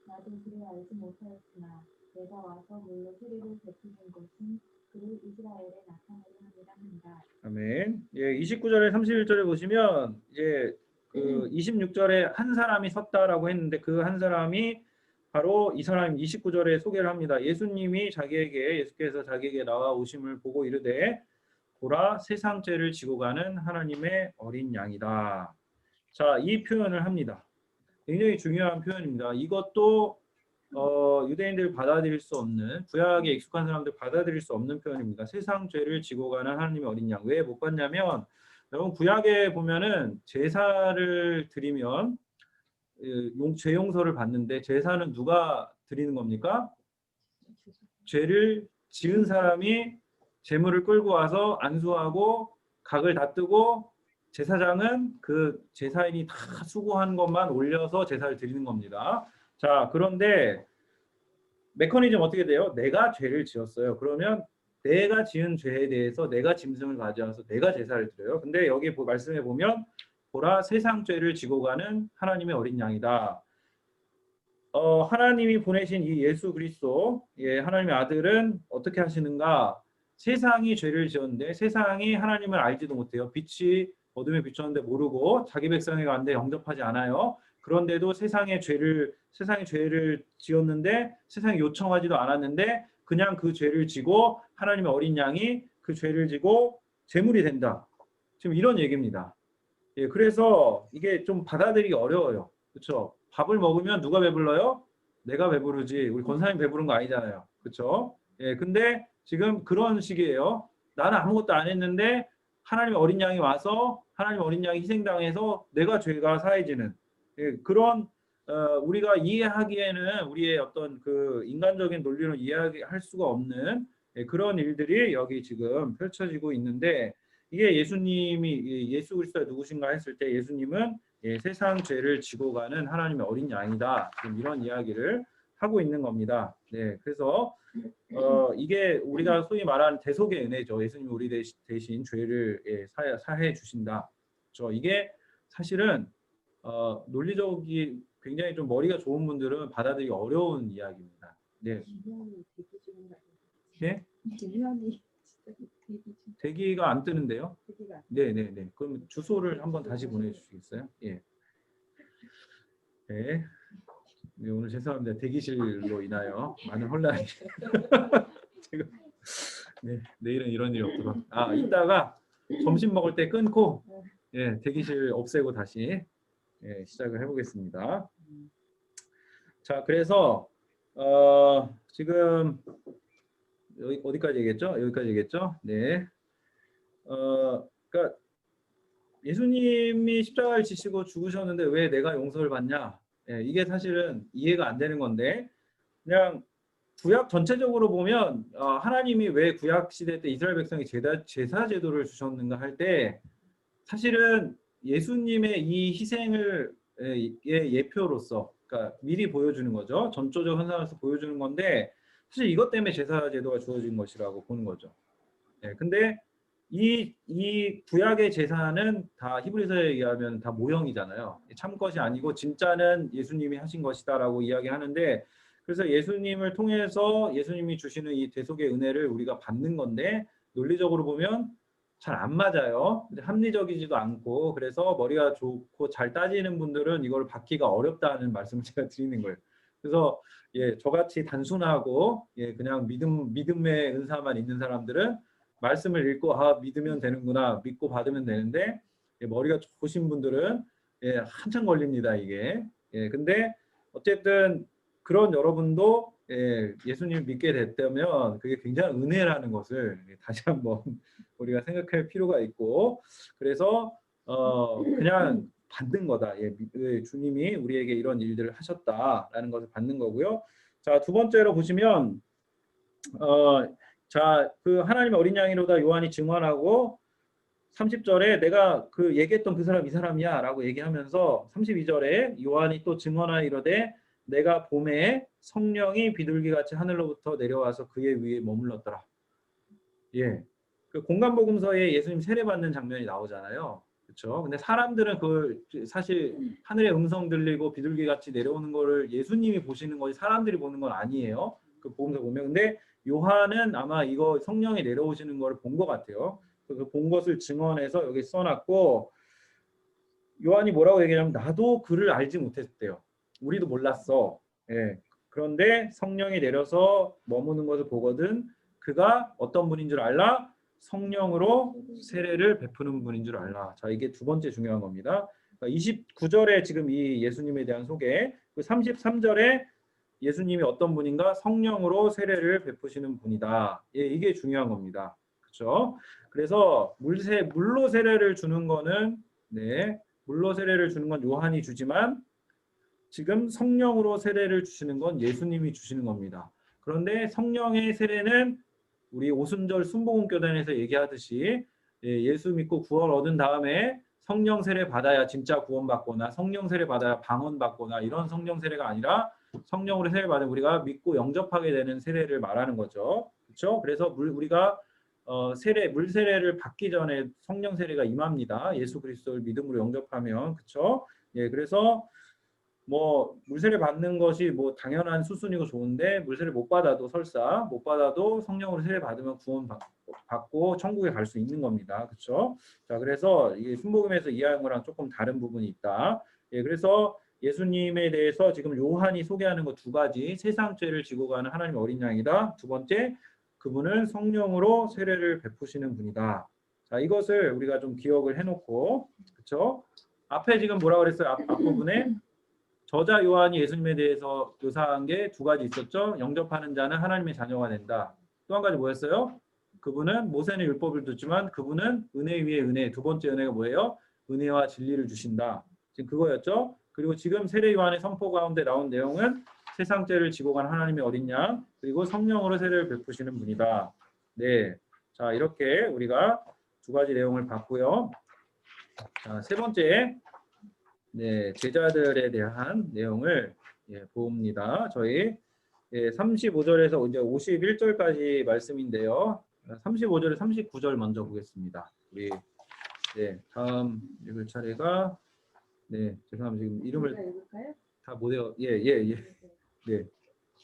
나도 그를 알지 못하였으나 내가 와서 물로 세례를 베푸는 것은 그를 이스라엘에 나타내려 함이라 한다. 아멘. 예, 29절에 31절에 보시면 이제 그 26절에 한 사람이 섰다라고 했는데 그 한 사람이 바로 이 사람 29절에 소개를 합니다. 예수께서 자기에게 나와 오심을 보고 이르되 보라 세상 죄를 지고 가는 하나님의 어린 양이다. 자, 이 표현을 합니다. 굉장히 중요한 표현입니다. 이것도 유대인들 받아들일 수 없는 구약에 익숙한 사람들 받아들일 수 없는 표현입니다. 세상 죄를 지고 가는 하나님의 어린 양. 왜 못 봤냐면 여러분 구약에 보면은 제사를 드리면 죄 용서를 받는데 제사는 누가 드리는 겁니까? 죄를 지은 사람이 제물을 끌고 와서 안수하고 각을 다 뜨고 제사장은 그 제사인이 다 수고한 것만 올려서 제사를 드리는 겁니다. 자, 그런데 메커니즘 어떻게 돼요? 내가 죄를 지었어요. 그러면 내가 지은 죄에 대해서 내가 짐승을 가져와서 내가 제사를 드려요. 근데 여기 말씀해 보면 보라 세상 죄를 지고 가는 하나님의 어린 양이다. 하나님이 보내신 이 예수 그리스도, 하나님의 아들은 어떻게 하시는가? 세상이 죄를 지었는데 세상이 하나님을 알지도 못해요. 빛이 어둠에 비쳤는데 모르고 자기 백성에 가는데 영접하지 않아요. 그런데도 세상의 죄를 지었는데 세상이 요청하지도 않았는데 그냥 그 죄를 지고 하나님의 어린 양이 그 죄를 지고 제물이 된다. 지금 이런 얘기입니다. 예, 그래서 이게 좀 받아들이기 어려워요. 그렇죠? 밥을 먹으면 누가 배불러요? 내가 배부르지. 우리 권사님 배부른 거 아니잖아요. 그렇죠? 예, 근데 지금 그런 식이에요. 나는 아무것도 안 했는데 하나님의 어린 양이 와서 하나님의 어린 양이 희생당해서 내가 죄가 사해지는 그런 우리가 이해하기에는 우리의 어떤 그 인간적인 논리로 이해할 수가 없는 그런 일들이 여기 지금 펼쳐지고 있는데 이게 예수 그리스도가 누구신가 했을 때 예수님은 세상 죄를 지고 가는 하나님의 어린 양이다. 지금 이런 이야기를 하고 있는 겁니다. 네, 그래서 이게 우리가 소위 말하는 대속의 은혜죠. 예수님이 우리 대신 죄를 사해 주신다. 이게 사실은 논리적이 굉장히 좀 머리가 좋은 분들은 받아들이기 어려운 이야기입니다. 네. 예? 대기가 안 뜨는데요? 네. 그럼 주소를 한번 다시 보내주시겠어요? 예. 네. 네, 오늘 죄송합니다. 대기실로 인하여 많은 혼란이. 지금 네, 내일은 이런 일이 없도록. 이따가 점심 먹을 때 끊고 대기실 없애고 다시 시작을 해보겠습니다. 자, 그래서 지금 여기 어디까지 얘기했죠? 여기까지 얘기했죠? 네. 그러니까 예수님이 십자가를 지시고 죽으셨는데 왜 내가 용서를 받냐? 이게 사실은 이해가 안 되는 건데 그냥 구약 전체적으로 보면 하나님이 왜 구약 시대 때 이스라엘 백성이 제사 제도를 주셨는가 할 때 사실은 예수님의 이 희생을 예표로서 그러니까 미리 보여주는 거죠. 전조적 현상에서 보여주는 건데 사실 이것 때문에 제사 제도가 주어진 것이라고 보는 거죠. 근데 이 구약의 제사는 다 히브리서에 의하면 다 모형이잖아요. 참 것이 아니고 진짜는 예수님이 하신 것이다라고 이야기하는데 그래서 예수님을 통해서 예수님이 주시는 이 대속의 은혜를 우리가 받는 건데 논리적으로 보면 잘 안 맞아요. 근데 합리적이지도 않고 그래서 머리가 좋고 잘 따지는 분들은 이걸 받기가 어렵다는 말씀을 제가 드리는 거예요. 그래서 저같이 단순하고 그냥 믿음의 은사만 있는 사람들은 말씀을 읽고 믿으면 되는구나 믿고 받으면 되는데 머리가 좋으신 분들은 한참 걸립니다 이게. 근데 어쨌든 그런 여러분도 예수님을 믿게 됐다면 그게 굉장히 은혜라는 것을 다시 한번 우리가 생각할 필요가 있고 그래서 그냥 받는 거다. 주님이 우리에게 이런 일들을 하셨다라는 것을 받는 거고요. 자, 두 번째로 보시면 자, 그 하나님의 어린 양이로다 요한이 증언하고 30절에 내가 그 얘기했던 그 사람 이 사람이야 라고 얘기하면서 32절에 요한이 또 증언하여 이르되 내가 봄에 성령이 비둘기같이 하늘로부터 내려와서 그의 위에 머물렀더라. 그 공간복음서에 예수님 세례받는 장면이 나오잖아요. 그렇죠? 근데 사람들은 그 사실 하늘의 음성 들리고 비둘기같이 내려오는 거를 예수님이 보시는 거지 사람들이 보는 건 아니에요. 그 복음서 보면. 근데 요한은 아마 이거 성령이 내려오시는 거를 본 것 같아요. 그 본 것을 증언해서 여기 써놨고 요한이 뭐라고 얘기하냐면 나도 그를 알지 못했대요. 우리도 몰랐어. 그런데 성령이 내려서 머무는 것을 보거든 그가 어떤 분인 줄 알라? 성령으로 세례를 베푸는 분인 줄 알라. 자, 이게 두 번째 중요한 겁니다. 29절에 지금 이 예수님에 대한 소개, 33절에 예수님이 어떤 분인가? 성령으로 세례를 베푸시는 분이다. 이게 중요한 겁니다. 그렇죠? 그래서 물로 세례를 주는 거는 물로 세례를 주는 건 요한이 주지만 지금 성령으로 세례를 주시는 건 예수님이 주시는 겁니다. 그런데 성령의 세례는 우리 오순절 순복음교단에서 얘기하듯이 예수 믿고 구원 얻은 다음에 성령 세례 받아야 진짜 구원받거나 성령 세례 받아야 방언받거나 이런 성령 세례가 아니라 성령으로 세례 받은 우리가 믿고 영접하게 되는 세례를 말하는 거죠. 그렇죠? 그래서 우리가 물 세례를 받기 전에 성령 세례가 임합니다. 예수 그리스도를 믿음으로 영접하면. 그렇죠? 그래서 물세례 받는 것이 당연한 수순이고 좋은데 물세례 못 받아도 설사 못 받아도 성령으로 세례 받으면 구원 받고 천국에 갈 수 있는 겁니다. 그렇죠? 자, 그래서 이게 순복음에서 이해하는 거랑 조금 다른 부분이 있다. 그래서 예수님에 대해서 지금 요한이 소개하는 것 두 가지, 세상 죄를 지고 가는 하나님의 어린 양이다. 두 번째, 그분은 성령으로 세례를 베푸시는 분이다. 자, 이것을 우리가 좀 기억을 해놓고, 그렇죠? 앞에 지금 뭐라 그랬어요? 앞부분에 저자 요한이 예수님에 대해서 묘사한 게 두 가지 있었죠. 영접하는 자는 하나님의 자녀가 된다. 또 한 가지 뭐였어요? 그분은 모세는 율법을 뒀지만 그분은 은혜 위에 은혜. 두 번째 은혜가 뭐예요? 은혜와 진리를 주신다. 지금 그거였죠. 그리고 지금 세례 요한의 선포 가운데 나온 내용은 세상 죄를 지고 간 하나님의 어린 양 그리고 성령으로 세례를 베푸시는 분이다. 자, 이렇게 우리가 두 가지 내용을 봤고요. 자, 세 번째 제자들에 대한 내용을 봅니다. 저희 35절에서 이제 51절까지 말씀인데요. 35절에 39절 먼저 보겠습니다. 우리 다음 읽을 차례가 죄송합니다. 지금 이름을 읽을까요? 다 못 외워.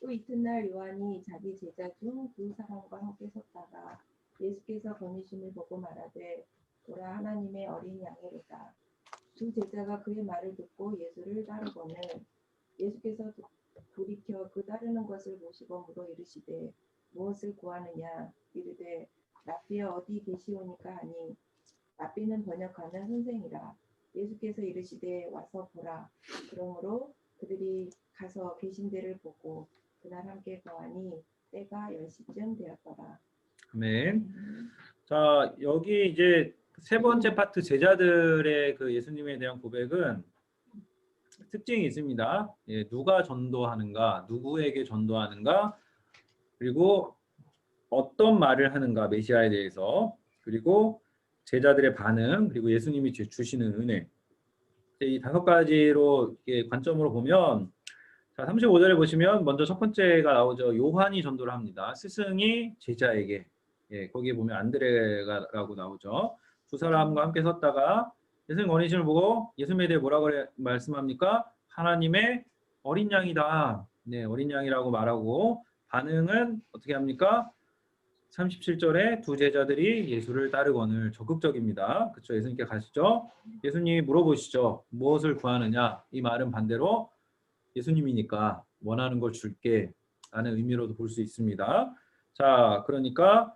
또 이튿날 요한이 자기 제자 중 두 사람과 함께 섰다가 예수께서 거니심을 보고 말하되 보라 하나님의 어린 양이로다. 두 제자가 그의 말을 듣고 예수를 따르고는 예수께서 돌이켜 그 따르는 것을 보시고 물어 이르시되 무엇을 구하느냐 이르되 랍비여 어디 계시오니까 하니 랍비는 번역하면 선생이라. 예수께서 이르시되 와서 보라. 그러므로 그들이 가서 계신 데를 보고 그날 함께 거하니 때가 10시쯤 되었더라. 아멘. 자, 여기 이제 세 번째 파트 제자들의 그 예수님에 대한 고백은 특징이 있습니다. 누가 전도하는가, 누구에게 전도하는가, 그리고 어떤 말을 하는가 메시아에 대해서, 그리고 제자들의 반응, 그리고 예수님이 주시는 은혜. 이 5가지로 관점으로 보면, 자, 35절에 보시면 먼저 첫 번째가 나오죠. 요한이 전도를 합니다. 스승이 제자에게, 거기에 보면 안드레가라고 나오죠. 두 사람과 함께 섰다가 예수님 어리심을 보고 예수님에 대해 뭐라고 말씀합니까? 하나님의 어린 양이다. 네, 어린 양이라고 말하고, 반응은 어떻게 합니까? 37절에 두 제자들이 예수를 따르거늘. 적극적입니다. 그렇죠? 예수님께 가시죠. 예수님이 물어보시죠. 무엇을 구하느냐? 이 말은 반대로 예수님이니까 원하는 걸 줄게 라는 의미로도 볼 수 있습니다. 자, 그러니까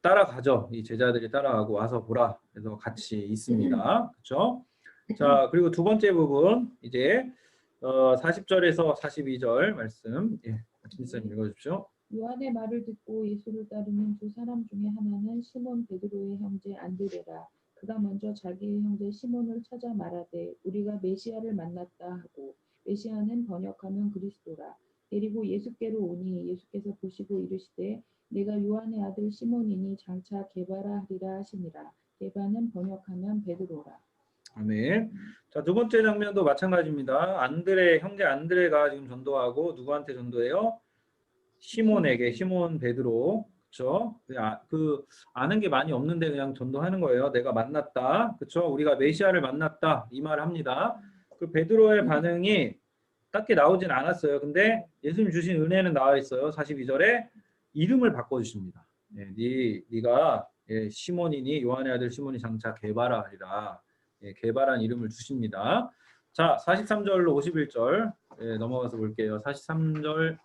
따라가죠. 이 제자들이 따라가고 와서 보라. 그래서 같이 있습니다. 그렇죠? 자, 그리고 두 번째 부분 이제 40절에서 42절 말씀, 김지사님 읽어주십시오. 요한의 말을 듣고 예수를 따르는 두 사람 중에 하나는 시몬 베드로의 형제 안드레라. 그가 먼저 자기의 형제 시몬을 찾아 말하되 우리가 메시아를 만났다 하고, 메시아는 번역하면 그리스도라. 데리고 예수께로 오니 예수께서 보시고 이르시되 내가 요한의 아들 시몬이니 장차 게바라 하리라 하시니라. 게바는 번역하면 베드로라. 아멘. 자, 두 번째 장면도 마찬가지입니다. 안드레, 형제 안드레가 지금 전도하고 누구한테 전도해요? 시몬에게, 시몬 베드로. 그렇죠? 아는 게 많이 없는데 그냥 전도하는 거예요. 내가 만났다. 그렇죠? 우리가 메시아를 만났다. 이 말을 합니다. 그 베드로의 반응이 딱히 나오진 않았어요. 근데 예수님 주신 은혜는 나와 있어요. 42절에 이름을 바꿔 주십니다. 네가 시몬이니 요한의 아들 시몬이 장차 게바라 하리라. 게바란 이름을 주십니다. 자, 43절로 51절 넘어가서 볼게요. 43절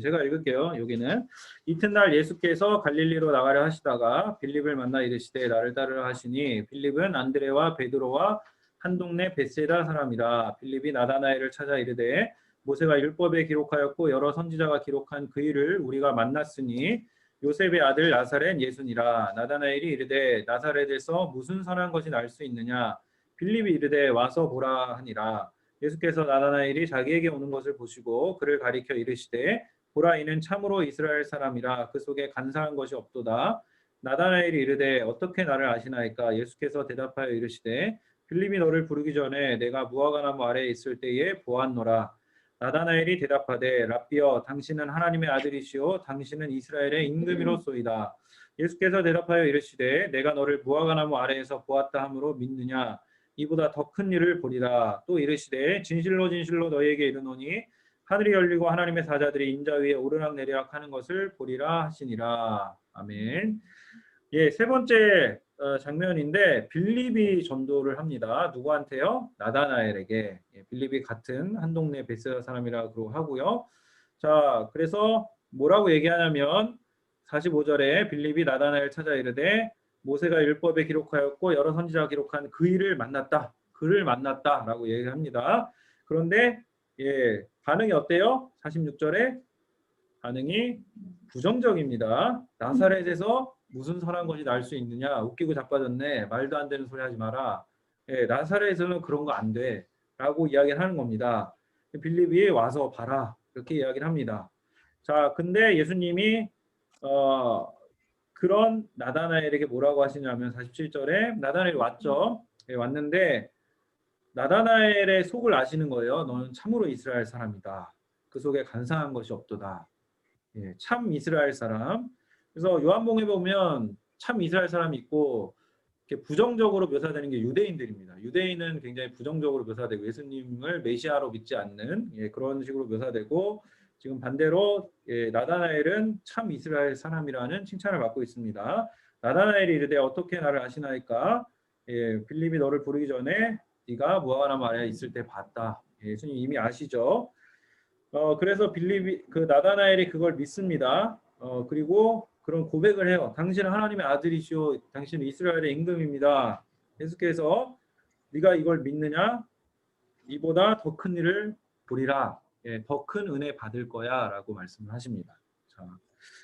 제가 읽을게요. 여기는 이튿날 예수께서 갈릴리로 나가려 하시다가 빌립을 만나 이르시되 나를 따르라 하시니, 빌립은 안드레와 베드로와 한 동네 벳세다 사람이라. 빌립이 나다나엘을 찾아 이르되 모세가 율법에 기록하였고 여러 선지자가 기록한 그 일을 우리가 만났으니 요셉의 아들 나사렛 예수니라. 나다나엘이 이르되 나사렛에서 무슨 선한 것이 날 수 있느냐? 빌립이 이르되 와서 보라 하니라. 예수께서 나다나엘이 자기에게 오는 것을 보시고 그를 가리켜 이르시되 보라, 이는 참으로 이스라엘 사람이라. 그 속에 간사한 것이 없도다. 나다나엘이 이르되 어떻게 나를 아시나이까? 예수께서 대답하여 이르시되 빌립이 너를 부르기 전에 내가 무화과나무 아래에 있을 때에 보았노라. 나다나엘이 대답하되 랍비여, 당신은 하나님의 아들이시오 당신은 이스라엘의 임금이로소이다. 예수께서 대답하여 이르시되 내가 너를 무화과나무 아래에서 보았다 함으로 믿느냐? 이보다 더 큰 일을 보리라. 또 이르시되 진실로 진실로 너희에게 이르노니 하늘이 열리고 하나님의 사자들이 인자 위에 오르락내리락 하는 것을 보리라 하시니라. 아멘. 세 번째 장면인데 빌립이 전도를 합니다. 누구한테요? 나다나엘에게. 빌립이 같은 한 동네 베세다 사람이라고 하고요. 자, 그래서 뭐라고 얘기하냐면 45절에 빌립이 나다나엘 찾아 이르되 모세가 율법에 기록하였고 여러 선지자가 기록한 그 일을 만났다. 그를 만났다라고 얘기합니다. 그런데 반응이 어때요? 46절에 반응이 부정적입니다. 나사렛에서 무슨 선한 것이 날 수 있느냐? 웃기고 자빠졌네. 말도 안 되는 소리 하지 마라. 나사렛에서는 그런 거 안 돼. 라고 이야기를 하는 겁니다. 빌립이 와서 봐라. 이렇게 이야기를 합니다. 자, 근데 예수님이 그런 나다나엘에게 뭐라고 하시냐면 47절에 나다나엘이 왔죠. 왔는데 나다나엘의 속을 아시는 거예요. 너는 참으로 이스라엘 사람이다. 그 속에 간사한 것이 없도다. 참 이스라엘 사람. 그래서 요한복음에 보면 참 이스라엘 사람이 있고 이렇게 부정적으로 묘사되는 게 유대인들입니다. 유대인은 굉장히 부정적으로 묘사되고 예수님을 메시아로 믿지 않는 그런 식으로 묘사되고, 지금 반대로 나다나엘은 참 이스라엘 사람이라는 칭찬을 받고 있습니다. 나다나엘이 이르되 어떻게 나를 아시나이까? 빌립이 너를 부르기 전에 네가 무화과나무 아래에 있을 때 봤다. 예수님 이미 아시죠. 그래서 빌립이 나다나엘이 그걸 믿습니다. 그리고 그런 고백을 해요. 당신은 하나님의 아들이시오. 당신은 이스라엘의 임금입니다. 예수께서 네가 이걸 믿느냐? 이보다 더 큰 일을 보리라. 더 큰 은혜 받을 거야 라고 말씀을 하십니다. 자,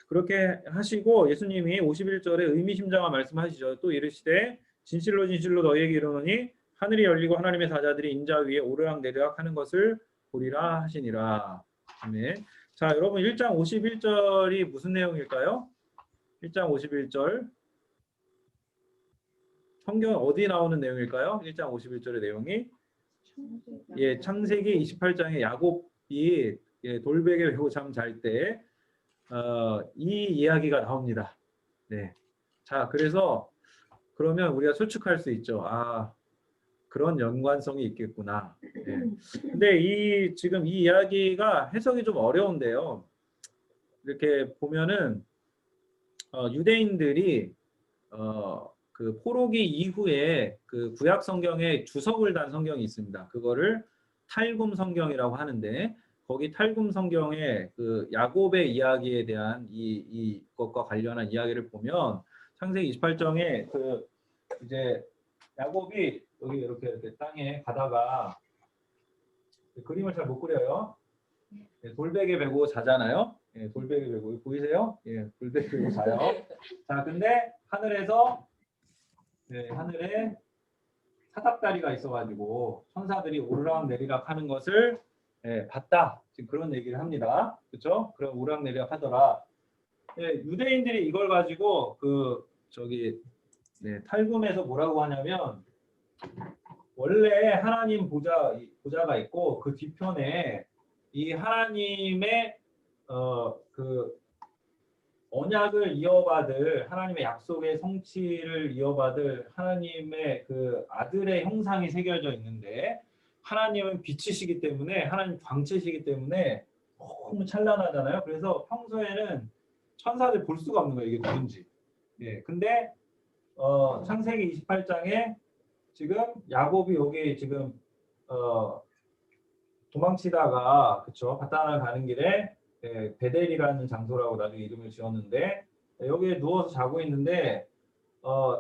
그렇게 하시고 예수님이 51절에 의미심장한 말씀하시죠. 또 이르시되 진실로 진실로 너희에게 이르노니 하늘이 열리고 하나님의 사자들이 인자 위에 오르락내리락 하는 것을 보리라 하시니라. 아멘. 자, 여러분 1장 51절이 무슨 내용일까요? 1장 51절. 성경 어디 나오는 내용일까요? 1장 51절의 내용이 예, 창세기 28장에 야곱이 예, 돌베개 메고 잠 잘 때 이 이야기가 나옵니다. 네. 자, 그래서 그러면 우리가 추측할 수 있죠. 아, 그런 연관성이 있겠구나. 네. 근데 지금 이 이야기가 해석이 좀 어려운데요. 이렇게 보면은 유대인들이 그 포로기 이후에 그 구약 성경에 주석을 단 성경이 있습니다. 그거를 탈굼 성경이라고 하는데 거기 탈굼 성경에 그 야곱의 이야기에 대한 이것과 관련한 이야기를 보면 창세기 28장에 그 이제 야곱이 여기 이렇게 땅에 가다가 그림을 잘 못 그려요. 예, 돌베개 메고 자잖아요. 예, 돌베개 메고 보이세요? 예, 돌베개 메고 자요. 자, 근데 하늘에서 네, 하늘에 사닥다리가 있어가지고 천사들이 오르락 내리락 하는 것을 예, 봤다. 지금 그런 얘기를 합니다. 그렇죠? 그런 오르락 내리락 하더라. 예, 유대인들이 이걸 가지고 네, 탈굼에서 뭐라고 하냐면 원래 하나님 보좌가 있고 그 뒤편에 이 하나님의 그 언약을 이어받을 하나님의 약속의 성취를 이어받을 하나님의 그 아들의 형상이 새겨져 있는데 하나님은 빛이시기 때문에 하나님 광채시기 때문에 너무 찬란하잖아요. 그래서 평소에는 천사들 볼 수가 없는 거예요. 이게 누군지. 예, 근데 창세기 28장에 지금 야곱이 여기 지금 도망치다가 그쵸 바다나 가는 길에 예, 베델이라는 장소라고 나중에 이름을 지었는데 여기에 누워서 자고 있는데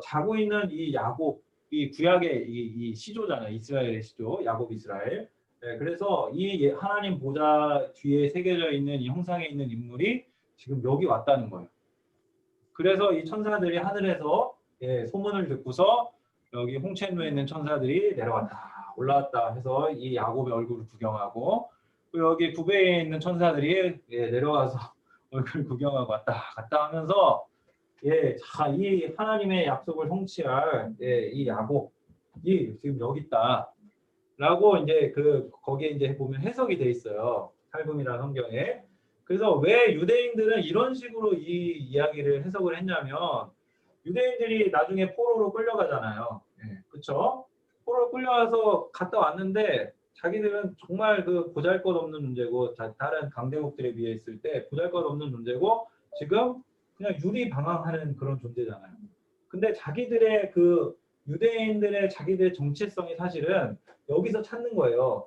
자고 있는 이 야곱이 구약의 이 시조잖아요. 이스라엘의 시조 야곱 이스라엘. 예, 그래서 이 하나님 보좌 뒤에 새겨져 있는 이 형상에 있는 인물이 지금 여기 왔다는 거예요. 그래서 이 천사들이 하늘에서 예, 소문을 듣고서 여기 홍채노에 있는 천사들이 내려왔다 올라왔다 해서 이 야곱의 얼굴을 구경하고 또 여기 구배에 있는 천사들이 예, 내려와서 얼굴 구경하고 왔다 갔다 하면서 예, 자, 이 하나님의 약속을 성취할 예, 이 야곱이 지금 여기 있다라고 이제 거기에 이제 보면 해석이 돼 있어요. 탈굼이라는 성경에. 그래서 왜 유대인들은 이런 식으로 이 이야기를 해석을 했냐면 유대인들이 나중에 포로로 끌려가잖아요. 예, 그렇죠? 포로로 끌려와서 갔다 왔는데 자기들은 정말 그 보잘것없는 문제고 다른 강대국들에 비해 있을 때 보잘것없는 문제고 지금 그냥 유리방황하는 그런 존재잖아요. 근데 자기들의 유대인들의 자기들의 정체성이 사실은 여기서 찾는 거예요.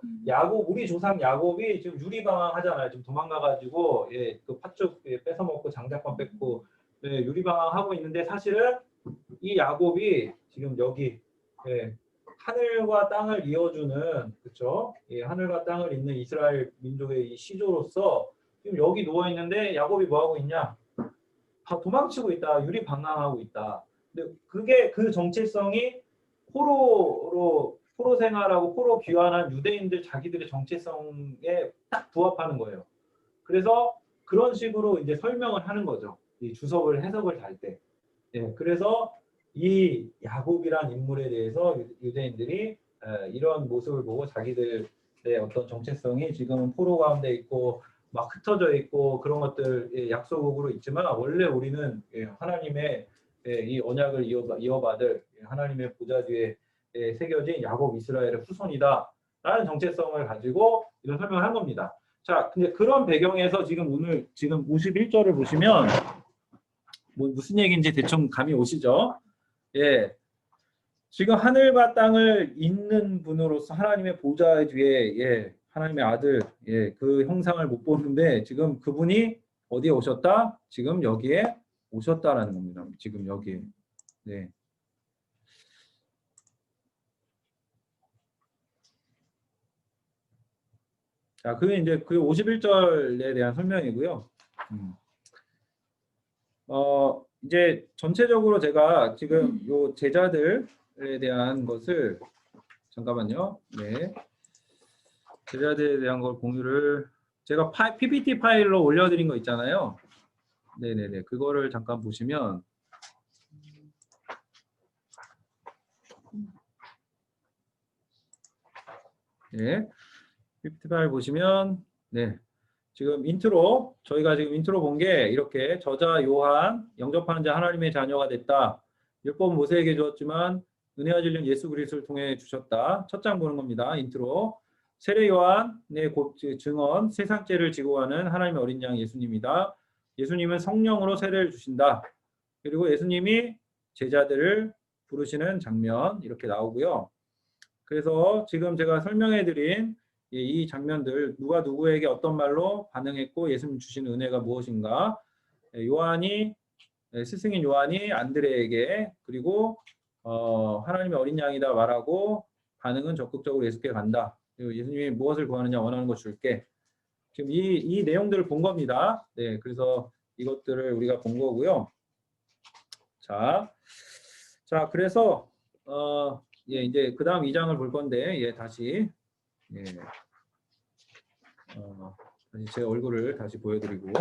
우리 조상 야곱이 지금 유리방황하잖아요. 지금 도망가가지고 예, 그 팥죽 뺏어먹고 장작만 뺏고 예, 유리방황하고 있는데 사실은 이 야곱이 지금 여기 예, 하늘과 땅을 이어주는 그렇죠? 예, 하늘과 땅을 잇는 이스라엘 민족의 이 시조로서 지금 여기 누워 있는데 야곱이 뭐 하고 있냐? 다 도망치고 있다. 유리방황하고 있다. 근데 그게 그 정체성이 포로 생활하고 포로 귀환한 유대인들 자기들의 정체성에 딱 부합하는 거예요. 그래서 그런 식으로 이제 설명을 하는 거죠. 이 주석을 해석을 달 때. 예, 그래서 이 야곱이란 인물에 대해서 유대인들이 이런 모습을 보고 자기들의 어떤 정체성이 지금은 포로 가운데 있고 막 흩어져 있고 그런 것들 약소국으로 있지만 원래 우리는 하나님의 이 언약을 이어받을 하나님의 보좌 뒤에 새겨진 야곱 이스라엘의 후손이다라는 정체성을 가지고 이런 설명을 한 겁니다. 자, 근데 그런 배경에서 지금 오늘 51절을 보시면 뭐 무슨 얘기인지 대충 감이 오시죠? 예. 지금 하늘과 땅을 잇는 분으로서 하나님의 보좌 뒤에 예, 하나님의 아들 예, 그 형상을 못 보는데 지금 그분이 어디에 오셨다? 지금 여기에 오셨다라는 겁니다. 지금 여기에. 네. 자, 그게 이제 그 51절에 대한 설명이고요. 이제 전체적으로 제가 지금 요 제자들에 대한 것을 잠깐만요. 네. 제자들에 대한 걸 공유를 제가 PPT 파일로 올려드린 거 있잖아요. 네네네. 그거를 잠깐 보시면 네. PPT 파일 보시면 네. 지금 인트로 저희가 지금 인트로 본 게 이렇게 저자 요한 영접하는 자 하나님의 자녀가 됐다. 율법은 모세에게 주었지만 은혜와 진리는 예수 그리스도를 통해 주셨다. 첫 장 보는 겁니다. 인트로. 세례 요한의 증언 세상 죄를 지고 가는 하나님의 어린 양 예수님이다. 예수님은 성령으로 세례를 주신다. 그리고 예수님이 제자들을 부르시는 장면 이렇게 나오고요. 그래서 지금 제가 설명해 드린 이 장면들 누가 누구에게 어떤 말로 반응했고 예수님 주신 은혜가 무엇인가 요한이 스승인 요한이 안드레에게 그리고 하나님의 어린 양이다 말하고 반응은 적극적으로 예수께 간다. 그리고 예수님이 무엇을 구하느냐 원하는 거 줄게. 지금 이 내용들을 본 겁니다. 네, 그래서 이것들을 우리가 본 거고요. 자, 그래서 예, 이제 그 다음 2장을 볼 건데 예, 다시 예. 다시 제 얼굴을 다시 보여드리고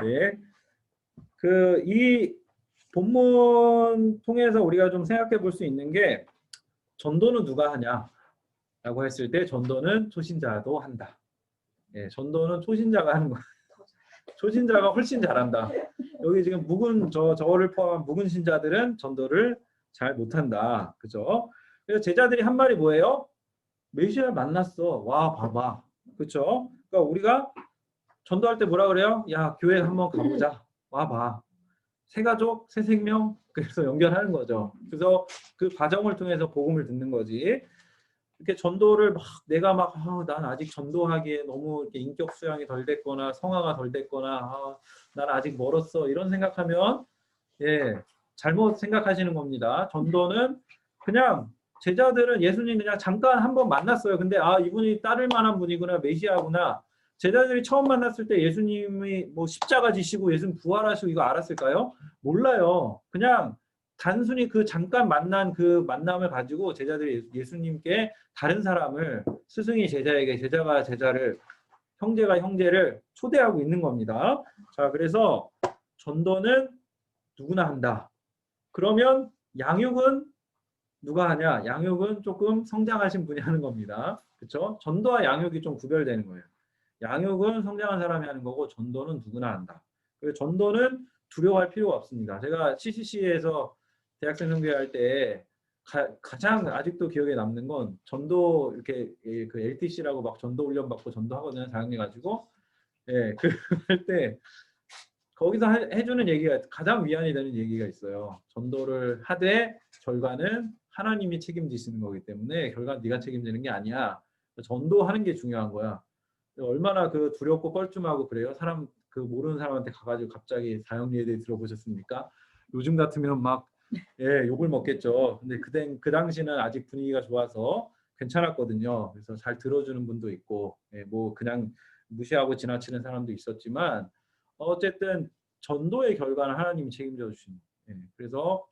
네, 이 본문 통해서 우리가 좀 생각해 볼 수 있는 게 전도는 누가 하냐라고 했을 때 전도는 초신자도 한다. 예, 전도는 초신자가 하는 거야. 초신자가 훨씬 잘한다. 여기 지금 저를 포함한 묵은 신자들은 전도를 잘 못한다. 그죠? 그래서 제자들이 한 말이 뭐예요? 메시아 만났어. 와 봐봐. 그렇죠? 그러니까 우리가 전도할 때 뭐라 그래요? 야 교회 한번 가보자. 와 봐. 새 가족, 새 생명. 그래서 연결하는 거죠. 그래서 그 과정을 통해서 복음을 듣는 거지. 이렇게 전도를 내가 난 아직 전도하기에 너무 이렇게 인격 수양이 덜 됐거나 성화가 덜 됐거나 난 아직 멀었어 이런 생각하면 예 잘못 생각하시는 겁니다. 전도는 그냥 제자들은 예수님 그냥 잠깐 한번 만났어요. 근데 이분이 따를 만한 분이구나 메시아구나. 제자들이 처음 만났을 때 예수님이 뭐 십자가 지시고 예수님 부활하시고 이거 알았을까요? 몰라요. 그냥 단순히 그 잠깐 만난 그 만남을 가지고 제자들이 예수님께 다른 사람을 스승이 제자에게 제자가 제자를 형제가 형제를 초대하고 있는 겁니다. 자, 그래서 전도는 누구나 한다. 그러면 양육은 누가 하냐? 양육은 조금 성장하신 분이 하는 겁니다. 그렇죠? 전도와 양육이 좀 구별되는 거예요. 양육은 성장한 사람이 하는 거고 전도는 누구나 한다. 그래서 전도는 두려워할 필요가 없습니다. 제가 CCC에서 대학생 선교할 때 가장 아직도 기억에 남는 건 전도 이렇게 그 LTC라고 막 전도 훈련 받고 전도하거든요. 4학년 가지고 예, 그 할 때 거기서 해주는 얘기가 가장 위안이 되는 얘기가 있어요. 전도를 하되 결과는 하나님이 책임지시는 거기 때문에 결과는 네가 책임지는 게 아니야. 전도하는 게 중요한 거야. 얼마나 그 두렵고 뻘쭘하고 그래요. 사람 그 모르는 사람한테 가가지고 갑자기 사형리에 대해 들어보셨습니까? 요즘 같으면 막 예, 욕을 먹겠죠. 근데 그 당시는 아직 분위기가 좋아서 괜찮았거든요. 그래서 잘 들어주는 분도 있고, 예, 뭐 그냥 무시하고 지나치는 사람도 있었지만 어쨌든 전도의 결과는 하나님이 책임져 주시는. 예, 그래서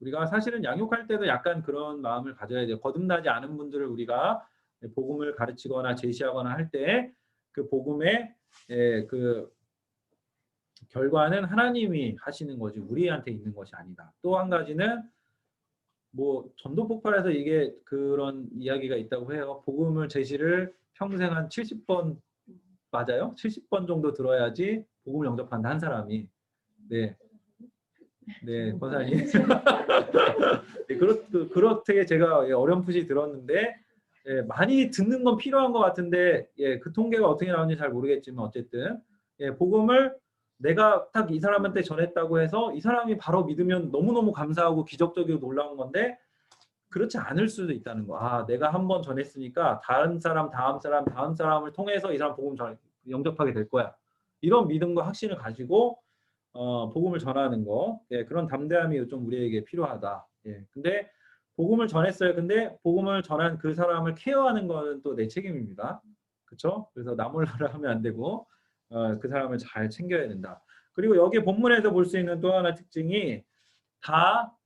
우리가 사실은 양육할 때도 약간 그런 마음을 가져야 돼요. 거듭나지 않은 분들을 우리가 복음을 가르치거나 제시하거나 할 때 그 복음의 그 결과는 하나님이 하시는 거지 우리한테 있는 것이 아니다. 또 한 가지는 뭐 전도 폭발에서 이게 그런 이야기가 있다고 해요. 복음을 제시를 평생 한 70번 맞아요? 70번 정도 들어야지 복음을 영접한다 한 사람이. 네. 네, 권사님. 네, 그렇게 제가 어렴풋이 들었는데 예, 많이 듣는 건 필요한 것 같은데 예, 그 통계가 어떻게 나오는지 잘 모르겠지만 어쨌든 예, 복음을 내가 딱 이 사람한테 전했다고 해서 이 사람이 바로 믿으면 너무너무 감사하고 기적적이고 놀라운 건데 그렇지 않을 수도 있다는 거. 내가 한 번 전했으니까 다음 사람을 통해서 이 사람 복음 영접하게 될 거야. 이런 믿음과 확신을 가지고 복음을 전하는 거. 예, 그런 담대함이 좀 우리에게 필요하다. 예, 근데 복음을 전했어요. 근데 복음을 전한 그 사람을 케어하는 거는 또 내 책임입니다. 그렇죠? 그래서 나 몰라라 하면 안 되고 그 사람을 잘 챙겨야 된다. 그리고 여기 본문에서 볼 수 있는 또 하나 특징이 다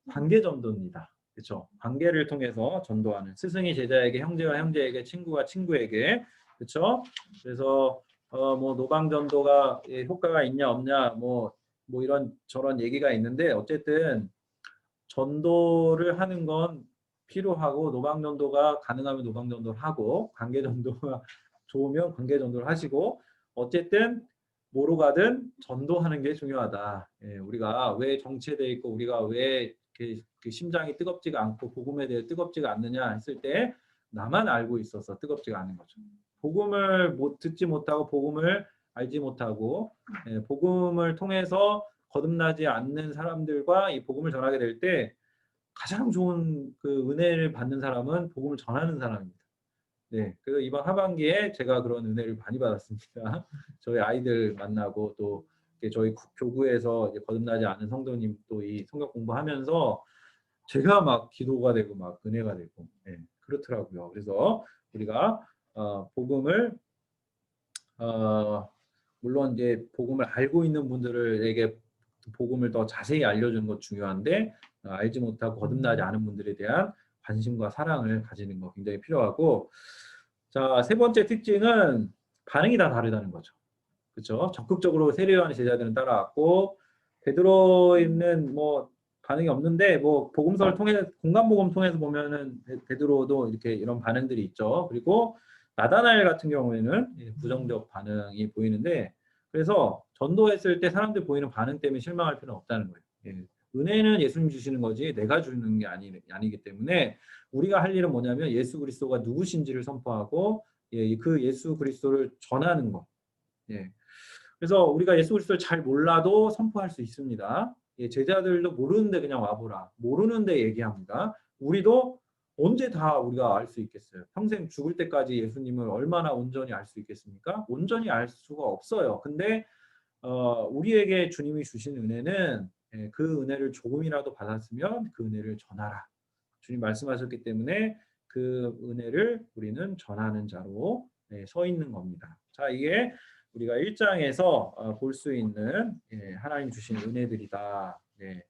관계 전도입니다. 그렇죠? 관계를 통해서 전도하는 스승이 제자에게, 형제가 형제에게, 친구가 친구에게, 그렇죠? 그래서 뭐 노방 전도가 효과가 있냐 없냐 뭐 이런 저런 얘기가 있는데 어쨌든 전도를 하는 건 필요하고 노방 전도가 가능하면 노방 전도를 하고 관계 전도가 좋으면 관계 전도를 하시고 어쨌든 뭐로 가든 전도하는 게 중요하다. 예, 우리가 왜 정체돼 있고 우리가 왜 이렇게 그 심장이 뜨겁지가 않고 복음에 대해 뜨겁지가 않느냐 했을 때 나만 알고 있어서 뜨겁지가 않은 거죠. 복음을 듣지 못하고 복음을 알지 못하고 예, 복음을 통해서 거듭나지 않는 사람들과 이 복음을 전하게 될 때 가장 좋은 그 은혜를 받는 사람은 복음을 전하는 사람입니다. 네, 그래서 이번 하반기에 제가 그런 은혜를 많이 받았습니다. 저희 아이들 만나고 또 저희 교구에서 이제 거듭나지 않은 성도님 또 이 성경 공부하면서 제가 막 기도가 되고 막 은혜가 되고 네, 그렇더라고요. 그래서 우리가 복음을 물론 이제 복음을 알고 있는 분들에게 복음을 더 자세히 알려주는 것 중요한데 알지 못하고 거듭나지 않은 분들에 대한 관심과 사랑을 가지는 거 굉장히 필요하고 자, 세 번째 특징은 반응이 다 다르다는 거죠. 그렇죠? 적극적으로 세례요한의 제자들은 따라왔고 베드로는 뭐 반응이 없는데 뭐 복음서를 통해 공간복음 통해서 보면은 베드로도 이렇게 이런 반응들이 있죠. 그리고 나다나엘 같은 경우에는 부정적 반응이 보이는데 그래서 전도했을 때 사람들 보이는 반응 때문에 실망할 필요는 없다는 거예요. 예. 은혜는 예수님 주시는 거지 내가 주는 게 아니기 때문에 우리가 할 일은 뭐냐면 예수 그리스도가 누구신지를 선포하고 예, 그 예수 그리스도를 전하는 거. 예. 그래서 우리가 예수 그리스도를 잘 몰라도 선포할 수 있습니다. 예, 제자들도 모르는데 그냥 와보라. 모르는데 얘기합니다. 우리도 언제 다 우리가 알 수 있겠어요? 평생 죽을 때까지 예수님을 얼마나 온전히 알 수 있겠습니까? 온전히 알 수가 없어요. 근데 우리에게 주님이 주신 은혜는 예, 그 은혜를 조금이라도 받았으면 그 은혜를 전하라. 주님 말씀하셨기 때문에 그 은혜를 우리는 전하는 자로 네, 서 있는 겁니다. 자, 이게 우리가 1장에서 볼 수 있는 예, 하나님 주신 은혜들이다. 네.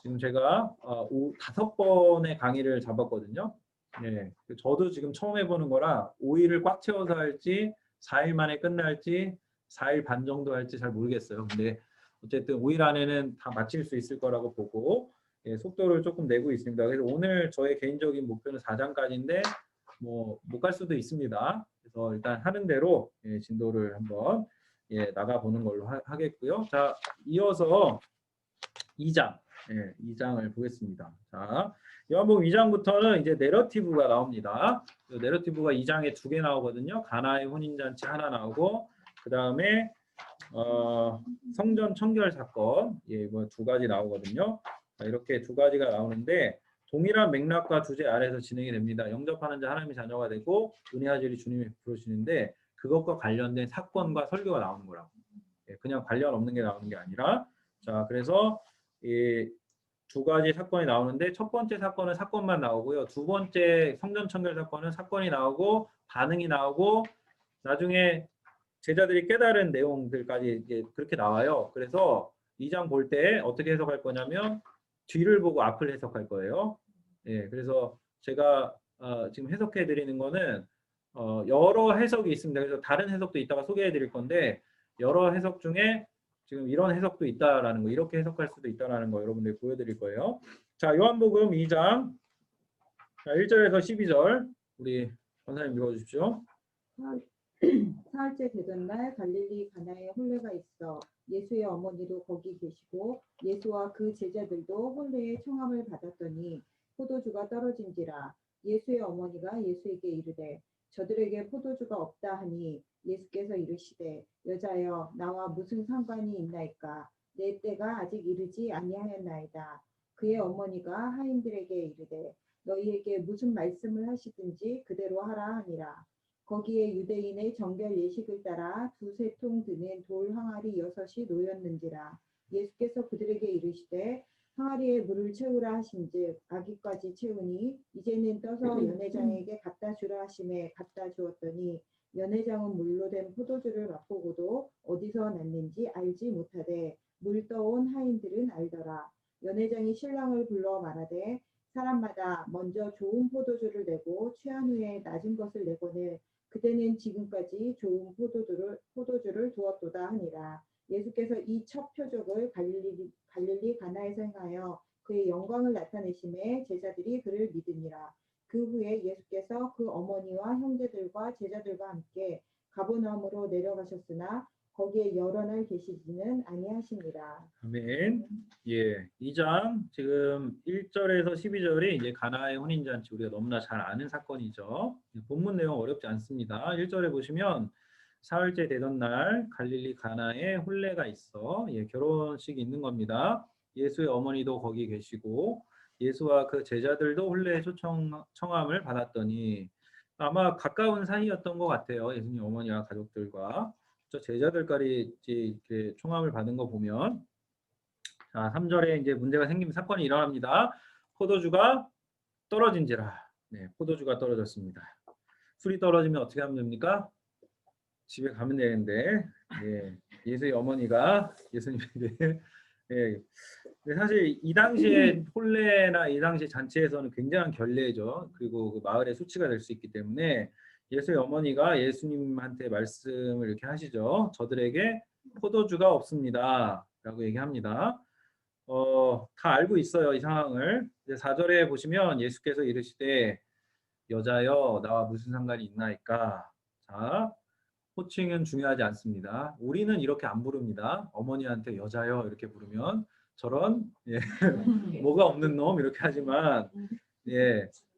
지금 제가 5번의 강의를 잡았거든요. 네. 저도 지금 처음 해보는 거라 5일을 꽉 채워서 할지 4일 만에 끝날지 4일 반 정도 할지 잘 모르겠어요. 근데 어쨌든 5일 안에는 다 마칠 수 있을 거라고 보고 예, 속도를 조금 내고 있습니다. 그래서 오늘 저의 개인적인 목표는 4장까지인데 뭐 못 갈 수도 있습니다. 그래서 일단 하는 대로 예, 진도를 한번 예, 나가 보는 걸로 하겠고요. 자, 이어서 2장, 예, 2장을 보겠습니다. 자, 요한복음 2장부터는 이제 내러티브가 나옵니다. 내러티브가 2장에 2개 나오거든요. 가나의 혼인잔치 하나 나오고 그 다음에 성전 청결 사건, 예, 뭐 2가지 나오거든요. 자, 이렇게 2가지가 나오는데 동일한 맥락과 주제 아래에서 진행이 됩니다. 영접하는 자 하나님의 자녀가 되고 은혜와 진리 주님이 부르시는데 그것과 관련된 사건과 설교가 나오는 거라고. 예, 그냥 관련 없는 게 나오는 게 아니라 자, 그래서 이 2가지 사건이 나오는데 첫 번째 사건은 사건만 나오고요. 두 번째 성전 청결 사건은 사건이 나오고 반응이 나오고 나중에 제자들이 깨달은 내용들까지 이제 그렇게 나와요. 그래서 2장 볼 때 어떻게 해석할 거냐면 뒤를 보고 앞을 해석할 거예요. 예, 그래서 제가 지금 해석해 드리는 거는 여러 해석이 있습니다. 그래서 다른 해석도 이따가 소개해 드릴 건데 여러 해석 중에 지금 이런 해석도 있다라는 거, 이렇게 해석할 수도 있다라는 거 여러분들 보여드릴 거예요. 자, 요한복음 2장 자, 1절에서 12절 우리 권사님 읽어주십시오. 사흘째 되던 날 갈릴리 가나에 혼례가 있어 예수의 어머니도 거기 계시고 예수와 그 제자들도 혼례의 청함을 받았더니 포도주가 떨어진지라 예수의 어머니가 예수에게 이르되 저들에게 포도주가 없다 하니 예수께서 이르시되 여자여 나와 무슨 상관이 있나이까 내 때가 아직 이르지 아니하였나이다. 그의 어머니가 하인들에게 이르되 너희에게 무슨 말씀을 하시든지 그대로 하라 하니라. 거기에 유대인의 정결 예식을 따라 2-3 통 드는 돌 항아리 6이 놓였는지라. 예수께서 그들에게 이르시되 항아리에 물을 채우라 하신즉 아기까지 채우니 이제는 떠서 연회장에게 갖다 주라 하심에 갖다 주었더니 연회장은 물로 된 포도주를 맛보고도 어디서 났는지 알지 못하되 물 떠온 하인들은 알더라. 연회장이 신랑을 불러 말하되 사람마다 먼저 좋은 포도주를 내고 취한 후에 낮은 것을 내거늘 그때는 지금까지 좋은 포도주를 두었도다 하니라. 예수께서 이 첫 표적을 갈릴리 가나에서 행하여 그의 영광을 나타내심에 제자들이 그를 믿으니라. 그 후에 예수께서 그 어머니와 형제들과 제자들과 함께 가버나움으로 내려가셨으나 거기에 여러 날 계시지는 아니하시니라. 아멘. 예, 2장 지금 1절에서 12절이 이제 가나의 혼인잔치 우리가 너무나 잘 아는 사건이죠. 본문 내용 어렵지 않습니다. 1절에 보시면 사흘째 되던 날 갈릴리 가나에 혼례가 있어 결혼식이 있는 겁니다. 예수의 어머니도 거기 계시고 예수와 그 제자들도 혼례 청함을 받았더니 아마 가까운 사이였던 것 같아요. 예수님 어머니와 가족들과 저 제자들까지 이렇게 총함을 받은 거 보면 자 3절에 이제 문제가 생기면 사건이 일어납니다. 포도주가 떨어진지라. 네, 포도주가 떨어졌습니다. 술이 떨어지면 어떻게 하면 됩니까? 집에 가면 되는데 예수의 어머니가 예수님에게 근데 사실 이 당시에 혼례나 이 당시 잔치에서는 굉장한 결례죠. 그리고 그 마을의 수치가 될 수 있기 때문에 예수의 어머니가 예수님한테 말씀을 이렇게 하시죠. 저들에게 포도주가 없습니다. 라고 얘기합니다. 다 알고 있어요. 이 상황을. 4절에 보시면 예수께서 이르시되 여자여 나와 무슨 상관이 있나이까. 자, 호칭은 중요하지 않습니다. 우리는 이렇게 안 부릅니다. 어머니한테 여자여 이렇게 부르면 저런 뭐가 없는 놈 이렇게 하지만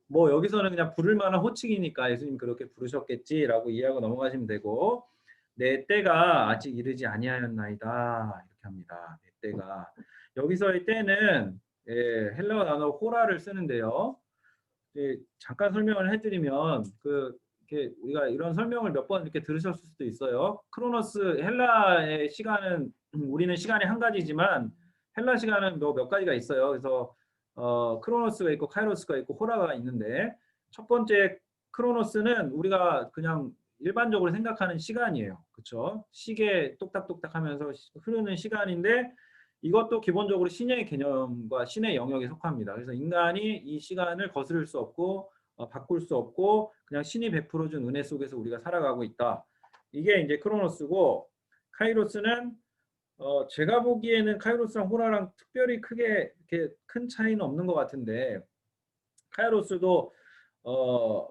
뭐 여기서는 그냥 부를 만한 호칭이니까 예수님 그렇게 부르셨겠지라고 이해하고 넘어가시면 되고 내 때가 아직 이르지 아니하였나이다 이렇게 합니다. 내 때가 여기서의 때는 헬라어 단어 호라를 쓰는데요. 잠깐 설명을 해드리면 이렇게 우리가 이런 설명을 몇 번 이렇게 들으셨을 수도 있어요. 크로노스 헬라의 시간은 우리는 시간이 한 가지지만 헬라 시간은 몇 가지가 있어요. 그래서 크로노스가 있고 카이로스가 있고 호라가 있는데 첫 번째 크로노스는 우리가 그냥 일반적으로 생각하는 시간이에요. 그렇죠? 시계 똑딱똑딱 하면서 흐르는 시간인데 이것도 기본적으로 신의 개념과 신의 영역에 속합니다. 그래서 인간이 이 시간을 거스를 수 없고 바꿀 수 없고 그냥 신이 베풀어준 은혜 속에서 우리가 살아가고 있다. 이게 이제 크로노스고 카이로스는 제가 보기에는 카이로스랑 호라랑 특별히 크게 이렇게 큰 차이는 없는 것 같은데 카이로스도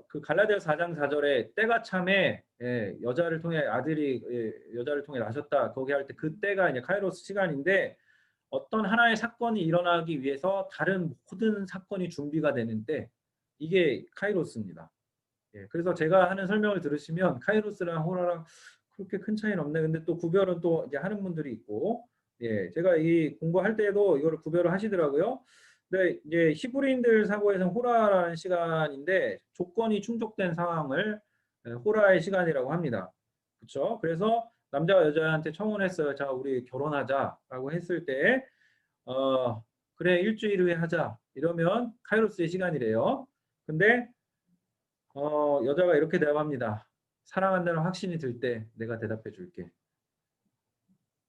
그 갈라디아서 4장 4절에 때가 참에 여자를 통해 아들이 여자를 통해 나셨다 거기 할 때 그 때가 이제 카이로스 시간인데 어떤 하나의 사건이 일어나기 위해서 다른 모든 사건이 준비가 되는 때 이게 카이로스입니다. 그래서 제가 하는 설명을 들으시면 카이로스랑 호라랑 그렇게 큰 차이는 없네. 근데 또 구별은 또 이제 하는 분들이 있고, 제가 이 공부할 때도 이거를 구별을 하시더라고요. 근데 이제 히브리인들 사고에서는 호라라는 시간인데 조건이 충족된 상황을 호라의 시간이라고 합니다. 그렇죠? 그래서 남자가 여자한테 청혼했어요. 자, 우리 결혼하자라고 했을 때, 그래 일주일 후에 하자. 이러면 카이로스의 시간이래요. 근데 여자가 이렇게 대답합니다. 사랑한다는 확신이 들 때 내가 대답해 줄게.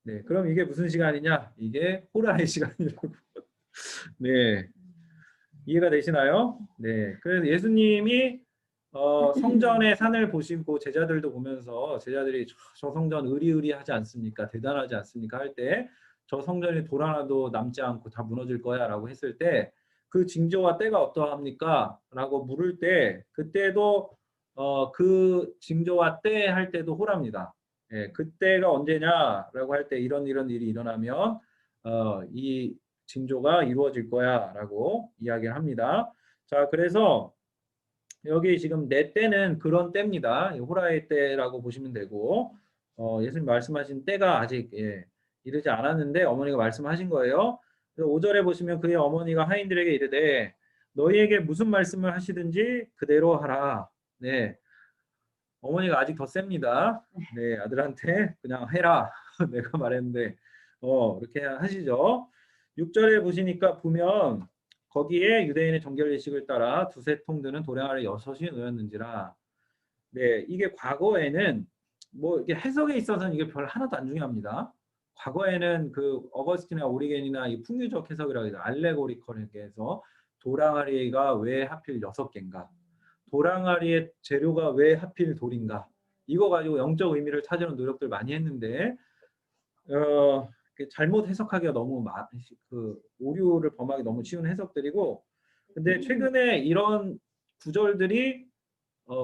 네, 그럼 이게 무슨 시간이냐? 이게 호라의 시간이라고. 네, 이해가 되시나요? 네, 그래서 예수님이 성전의 산을 보시고 제자들도 보면서 제자들이 저 성전 의리의리하지 않습니까? 대단하지 않습니까? 할 때 저 성전이 돌 하나도 남지 않고 다 무너질 거야 라고 했을 때 그 징조와 때가 어떠합니까? 라고 물을 때 그때도 그 징조와 때 할 때도 호랍니다. 그때가 언제냐라고 할 때 이런 일이 일어나면 이 징조가 이루어질 거야 라고 이야기를 합니다. 자, 그래서 여기 지금 내 때는 그런 때입니다. 호라의 때라고 보시면 되고 예수님 말씀하신 때가 아직 이르지 않았는데 어머니가 말씀하신 거예요. 5절에 보시면 그의 어머니가 하인들에게 이르되 너희에게 무슨 말씀을 하시든지 그대로 하라. 네, 어머니가 아직 더 셉니다. 네, 아들한테 그냥 해라. 내가 말했는데 이렇게 하시죠. 6절에 보면 거기에 유대인의 정결 예식을 따라 두세 통 드는 도량 아래 6이 놓였는지라. 네, 이게 과거에는 뭐 이게 해석에 있어서는 이게 별 하나도 안 중요합니다. 과거에는 그 어거스틴이나 오리겐이나 이 풍유적 해석이라고 해서 알레고리컬하게 해서 도랑아리가 왜 하필 6개인가? 도랑아리의 재료가 왜 하필 돌인가? 이거 가지고 영적 의미를 찾으는 노력들 많이 했는데 잘못 해석하기가 너무 오류를 범하기 너무 쉬운 해석들이고, 근데 최근에 이런 구절들이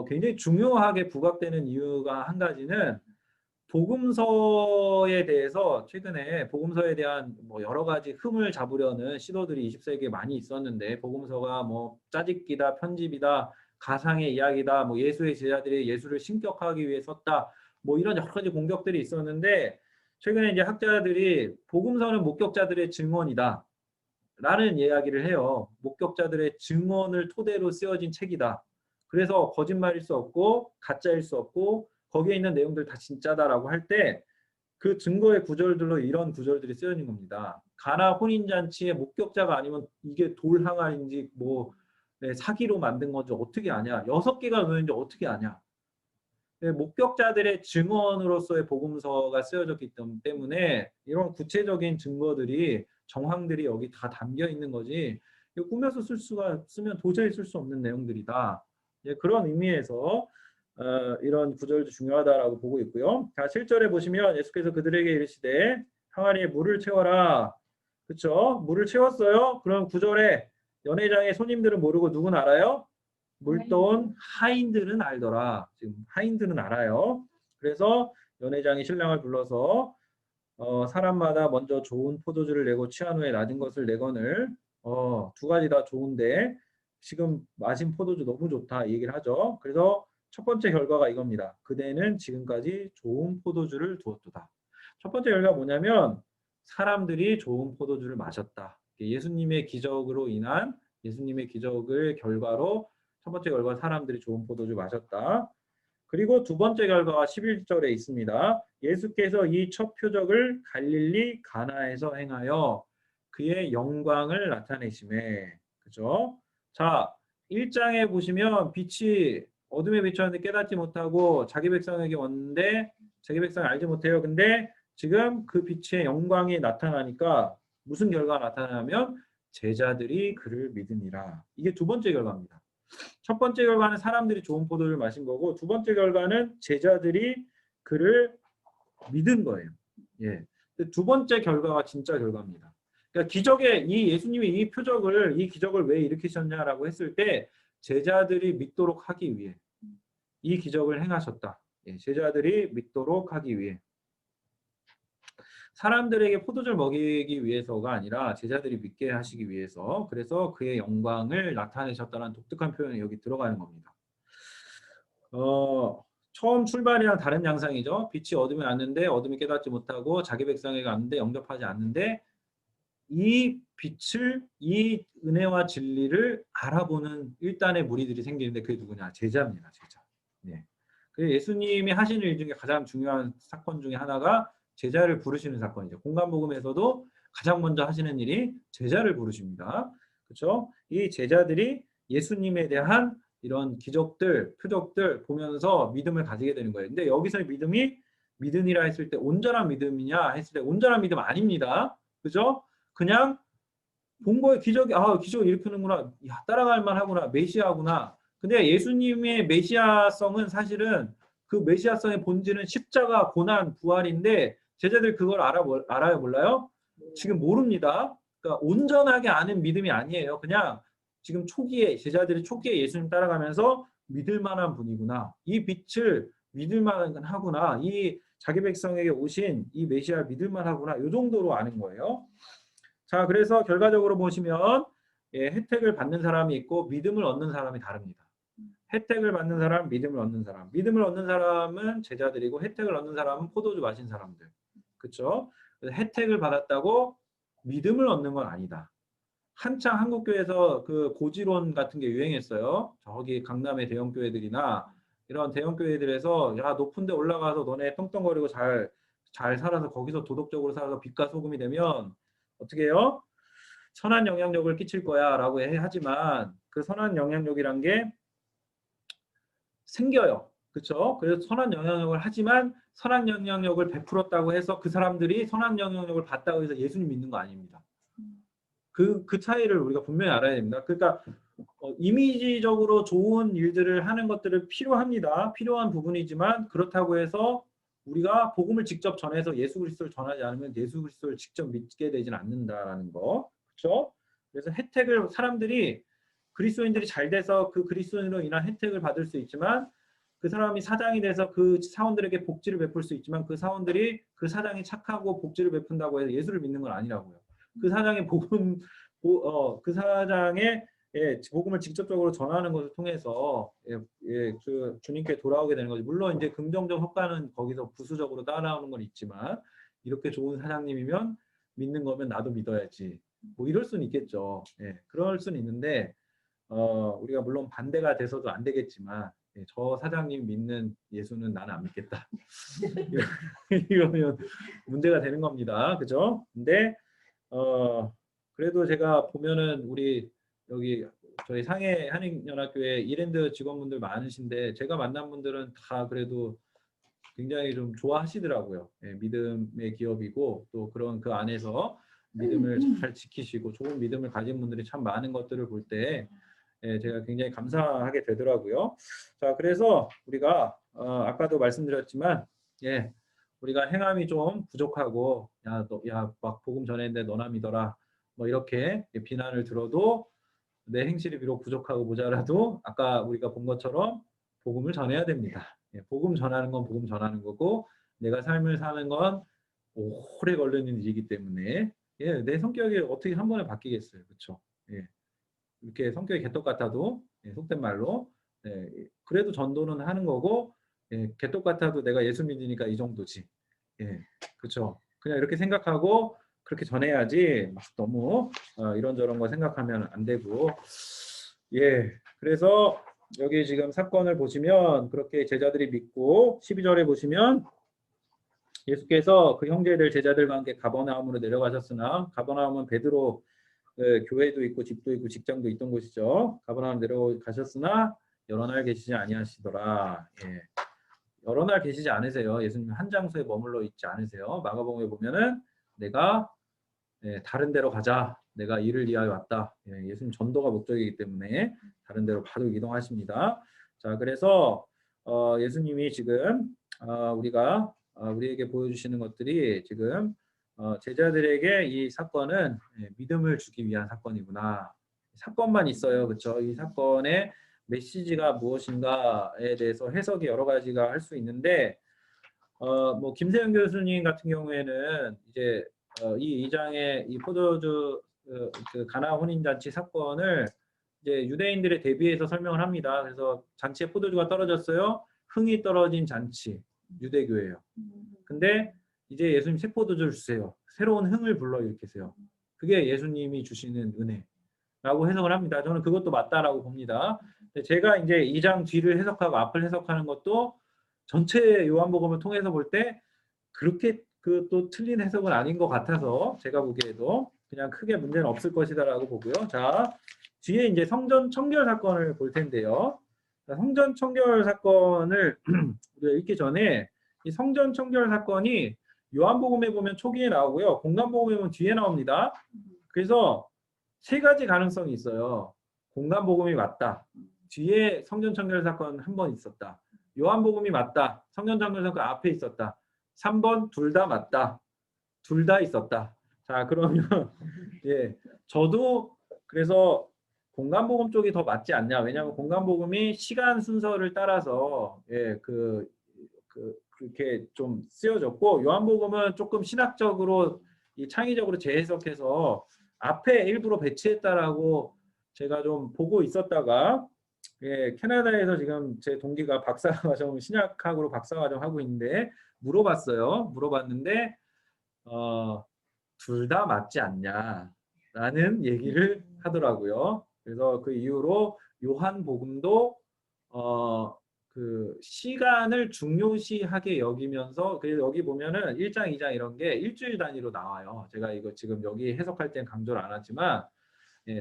굉장히 중요하게 부각되는 이유가 한 가지는 복음서에 대해서 최근에 복음서에 대한 뭐 여러 가지 흠을 잡으려는 시도들이 20세기에 많이 있었는데, 복음서가 뭐 짜집기다, 편집이다, 가상의 이야기다, 뭐 예수의 제자들이 예수를 신격화하기 위해 썼다, 뭐 이런 여러 가지 공격들이 있었는데, 최근에 이제 학자들이 복음서는 목격자들의 증언이다 라는 이야기를 해요. 목격자들의 증언을 토대로 쓰여진 책이다. 그래서 거짓말일 수 없고 가짜일 수 없고 거기에 있는 내용들 다 진짜다라고 할 때 그 증거의 구절들로 이런 구절들이 쓰여진 겁니다. 가나 혼인잔치의 목격자가 아니면 이게 돌 항아리인지 뭐 사기로 만든 건지 어떻게 아냐? 6개가 놓였는지 어떻게 아냐? 목격자들의 증언으로서의 복음서가 쓰여졌기 때문에 이런 구체적인 증거들이, 정황들이 여기 다 담겨 있는 거지, 꾸며서 쓰면 도저히 쓸 수 없는 내용들이다. 그런 의미에서 이런 구절도 중요하다라고 보고 있고요. 자, 7절에 보시면 예수께서 그들에게 이르시되 항아리에 물을 채워라. 그렇죠? 물을 채웠어요. 그럼 9절에 연회장의 손님들은 모르고 누군 알아요? 물돈 하인들은 알더라. 지금 하인들은 알아요. 그래서 연회장이 신랑을 불러서 사람마다 먼저 좋은 포도주를 내고 취한 후에 낮은 것을 내거늘, 2가지 다 좋은데 지금 마신 포도주 너무 좋다 이 얘기를 하죠. 그래서 첫 번째 결과가 이겁니다. 그대는 지금까지 좋은 포도주를 두었도다. 첫 번째 결과가 뭐냐면 사람들이 좋은 포도주를 마셨다. 예수님의 기적으로 인한, 예수님의 기적을 결과로 첫 번째 결과, 사람들이 좋은 포도주 마셨다. 그리고 두 번째 결과가 11절에 있습니다. 예수께서 이 첫 표적을 갈릴리 가나에서 행하여 그의 영광을 나타내심에. 그죠? 자, 1장에 보시면 빛이 어둠에 비쳤는데 깨닫지 못하고 자기 백성에게 왔는데 자기 백성이 알지 못해요. 근데 지금 그 빛의 영광이 나타나니까 무슨 결과가 나타나냐면 제자들이 그를 믿으니라. 이게 두 번째 결과입니다. 첫 번째 결과는 사람들이 좋은 포도를 마신 거고, 두 번째 결과는 제자들이 그를 믿은 거예요. 예. 두 번째 결과가 진짜 결과입니다. 그러니까 기적의 이 예수님이 이 기적을 왜 일으키셨냐라고 했을 때 제자들이 믿도록 하기 위해 이 기적을 행하셨다. 예, 제자들이 믿도록 하기 위해. 사람들에게 포도주를 먹이기 위해서가 아니라 제자들이 믿게 하시기 위해서, 그래서 그의 영광을 나타내셨다는 독특한 표현이 여기 들어가는 겁니다. 처음 출발이랑 다른 양상이죠. 빛이 어둠에 왔는데 어둠이 깨닫지 못하고 자기 백성에게 왔는데 영접하지 않는데, 이 빛을, 이 은혜와 진리를 알아보는 일단의 무리들이 생기는데 그게 누구냐? 제자입니다. 제자. 네. 그래서 예수님이 하시는 일 중에 가장 중요한 사건 중에 하나가 제자를 부르시는 사건이죠. 공간복음에서도 가장 먼저 하시는 일이 제자를 부르십니다. 그렇죠? 이 제자들이 예수님에 대한 이런 기적들, 표적들 보면서 믿음을 가지게 되는 거예요. 근데 여기서의 믿음이 믿으니라 했을 때 온전한 믿음이냐 했을 때 온전한 믿음 아닙니다. 그죠? 그냥 본 거에 기적이, 기적을 일으키는구나, 야, 따라갈 만하구나, 메시아구나. 근데 예수님의 메시아성은 사실은 그 메시아성의 본질은 십자가, 고난, 부활인데 제자들 그걸 알아요, 몰라요? 지금 모릅니다. 그러니까 온전하게 아는 믿음이 아니에요. 그냥 지금 제자들이 초기에 예수님 따라가면서 믿을 만한 분이구나, 이 빛을 믿을 만한 하구나, 이 자기 백성에게 오신 이 메시아를 믿을 만하구나, 이 정도로 아는 거예요. 자, 그래서 결과적으로 보시면 혜택을 받는 사람이 있고 믿음을 얻는 사람이 다릅니다. 혜택을 받는 사람, 믿음을 얻는 사람. 믿음을 얻는 사람은 제자들이고 혜택을 얻는 사람은 포도주 마신 사람들. 그렇죠? 혜택을 받았다고 믿음을 얻는 건 아니다. 한창 한국교회에서 그 고지론 같은 게 유행했어요. 저기 강남의 대형교회들이나 이런 대형교회들에서, 야, 높은 데 올라가서 너네 떵떵거리고 잘 살아서 거기서 도덕적으로 살아서 빛과 소금이 되면 어떻게 해요? 선한 영향력을 끼칠 거야 라고 하지만 그 선한 영향력이란 게 생겨요. 그렇죠? 그래서 선한 영향력을 하지만 선한 영향력을 베풀었다고 해서 그 사람들이 선한 영향력을 받다고 해서 예수님 믿는 거 아닙니다. 그 차이를 우리가 분명히 알아야 됩니다. 그러니까 이미지적으로 좋은 일들을 하는 것들은 필요합니다. 필요한 부분이지만 그렇다고 해서 우리가 복음을 직접 전해서 예수 그리스도를 전하지 않으면 예수 그리스도를 직접 믿게 되지는 않는다라는 거. 그렇죠? 그래서 혜택을 사람들이 그리스도인들이 잘 돼서 그 그리스도인으로 인한 혜택을 받을 수 있지만 그 사람이 사장이 돼서 그 사원들에게 복지를 베풀 수 있지만 그 사원들이 그 사장이 착하고 복지를 베푼다고 해서 예수를 믿는 건 아니라고요. 그 사장의 그 사장의 복음을 직접적으로 전하는 것을 통해서 그 주님께 돌아오게 되는 거죠. 물론 이제 긍정적 효과는 거기서 부수적으로 따라오는 건 있지만 이렇게 좋은 사장님이면 믿는 거면 나도 믿어야지. 뭐 이럴 수는 있겠죠. 그럴 수는 있는데 우리가 물론 반대가 돼서도 안 되겠지만 저 사장님 믿는 예수는 나는 안 믿겠다. 이러면 문제가 되는 겁니다. 그죠? 근데 그래도 제가 보면은 우리 여기 저희 상해 한인연합교회 이랜드 직원분들 많으신데 제가 만난 분들은 다 그래도 굉장히 좀 좋아하시더라고요. 믿음의 기업이고 또 그런 그 안에서 믿음을 잘 지키시고 좋은 믿음을 가진 분들이 참 많은 것들을 볼 때 제가 굉장히 감사하게 되더라고요. 자, 그래서 우리가 아까도 말씀드렸지만 우리가 행함이 좀 부족하고 막 복음 전했는데 너나 믿어라 뭐 이렇게 비난을 들어도 내 행실이 비록 부족하고 모자라도 아까 우리가 본 것처럼 복음을 전해야 됩니다. 복음 전하는 건 복음 전하는 거고 내가 삶을 사는 건 오래 걸리는 일이기 때문에 내 성격이 어떻게 한 번에 바뀌겠어요. 그렇죠? 이렇게 성격이 개떡 같아도 속된 말로 그래도 전도는 하는 거고 개떡 같아도 내가 예수 믿으니까 이 정도지. 그렇죠? 그냥 이렇게 생각하고 그렇게 전해야지 막 너무 이런저런 거 생각하면 안 되고 그래서 여기 지금 사건을 보시면 그렇게 제자들이 믿고 12절에 보시면 예수께서 그 형제들 제자들과 함께 가버나움으로 내려가셨으나 가버나움은 베드로 교회도 있고 집도 있고 직장도 있던 곳이죠. 가버나움 내려가셨으나 여러 날 계시지 아니하시더라. 여러 날 계시지 않으세요. 예수님 한 장소에 머물러 있지 않으세요. 마가복음에 보면은 내가 다른 데로 가자. 내가 이를 위하여 왔다. 예수님 전도가 목적이기 때문에 다른 데로 바로 이동하십니다. 자, 그래서 예수님이 지금 우리에게 보여주시는 것들이 지금 제자들에게 이 사건은 믿음을 주기 위한 사건이구나. 사건만 있어요. 그렇죠? 이 사건의 메시지가 무엇인가에 대해서 해석이 여러 가지가 할 수 있는데 뭐 김세현 교수님 같은 경우에는 이제 이 2장의 이 포도주 그 가나 혼인 잔치 사건을 이제 유대인들에 대비해서 설명을 합니다. 그래서 잔치에 포도주가 떨어졌어요. 흥이 떨어진 잔치 유대교예요. 근데 이제 예수님 새 포도주를 주세요. 새로운 흥을 불러일으키세요. 그게 예수님이 주시는 은혜라고 해석을 합니다. 저는 그것도 맞다라고 봅니다. 제가 이제 2장 뒤를 해석하고 앞을 해석하는 것도 전체 요한복음을 통해서 볼 때 그렇게 그 또 틀린 해석은 아닌 것 같아서 제가 보기에도 그냥 크게 문제는 없을 것이다라고 보고요. 자, 뒤에 이제 성전 청결 사건을 볼 텐데요. 성전 청결 사건을 우리가 읽기 전에 이 성전 청결 사건이 요한복음에 보면 초기에 나오고요. 공간복음에 보면 뒤에 나옵니다. 그래서 세 가지 가능성이 있어요. 공간복음이 맞다. 뒤에 성전 청결 사건 한 번 있었다. 요한복음이 맞다. 성전 청결 사건 앞에 있었다. 3번 둘 다 맞다. 둘 다 있었다. 자, 그러면 저도 그래서 공간복음 쪽이 더 맞지 않냐. 왜냐하면 공간복음이 시간 순서를 따라서 그렇게 좀 쓰여졌고 요한복음은 조금 신학적으로 이 창의적으로 재해석해서 앞에 일부러 배치했다라고 제가 좀 보고 있었다가 캐나다에서 지금 제 동기가 박사과정 신약학으로 박사과정 하고 있는데 물어봤는데 둘 다 맞지 않냐라는 얘기를 하더라고요. 그래서 그 이후로 요한복음도 그 시간을 중요시하게 여기면서 그래서 여기 보면은 1장, 2장 이런 게 일주일 단위로 나와요. 제가 이거 지금 여기 해석할 땐 강조를 안 하지만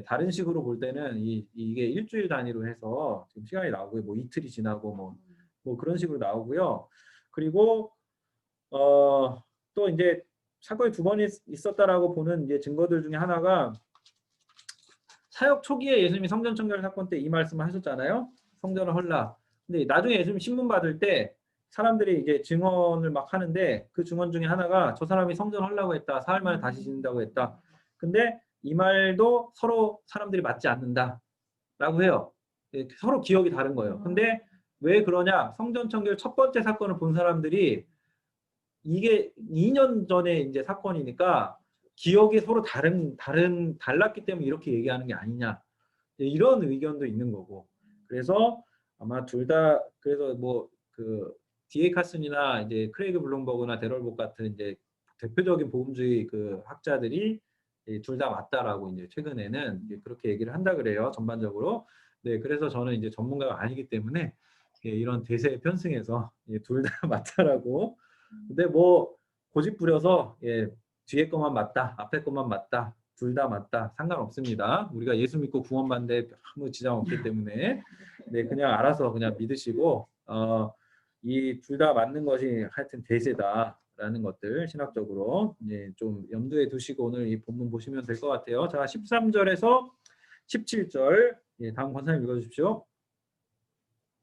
다른 식으로 볼 때는 이게 일주일 단위로 해서 지금 시간이 나오고요. 뭐 이틀이 지나고 뭐 그런 식으로 나오고요. 그리고 또 이제 사건이 두 번 있었다라고 보는 이제 증거들 중에 하나가 사역 초기에 예수님이 성전 청결 사건 때 이 말씀을 하셨잖아요. 성전을 헐라. 근데 나중에 예수님 신문 받을 때 사람들이 이제 증언을 막 하는데 그 증언 중에 하나가 저 사람이 성전 헐라고 했다. 사흘 만에 다시 짓는다고 했다. 근데 이 말도 서로 사람들이 맞지 않는다라고 해요. 예, 서로 기억이 다른 거예요. 근데 왜 그러냐? 성전 청결 첫 번째 사건을 본 사람들이 이게 2년 전에 이제 사건이니까 기억이 서로 달랐기 때문에 이렇게 얘기하는 게 아니냐. 이런 의견도 있는 거고. 그래서 아마 둘 다 그래서 뭐 그 D.A. 카슨이나 이제 크레이그 블룸버그나 데럴복 같은 이제 대표적인 복음주의 그 학자들이 둘 다 맞다라고 이제 최근에는 이제 그렇게 얘기를 한다 그래요. 전반적으로. 네, 그래서 저는 이제 전문가가 아니기 때문에 이런 대세 편승해서 둘 다 맞다라고. 근데 뭐 고집 부려서 뒤에 것만 맞다, 앞에 것만 맞다, 둘 다 맞다 상관없습니다. 우리가 예수 믿고 구원받는데 아무 지장 없기 때문에 네, 그냥 알아서 그냥 믿으시고 이 둘 다 맞는 것이 하여튼 대세다라는 것들 신학적으로 좀 염두에 두시고 오늘 이 본문 보시면 될 것 같아요. 자, 13절에서 17절 다음 권사님 읽어주십시오.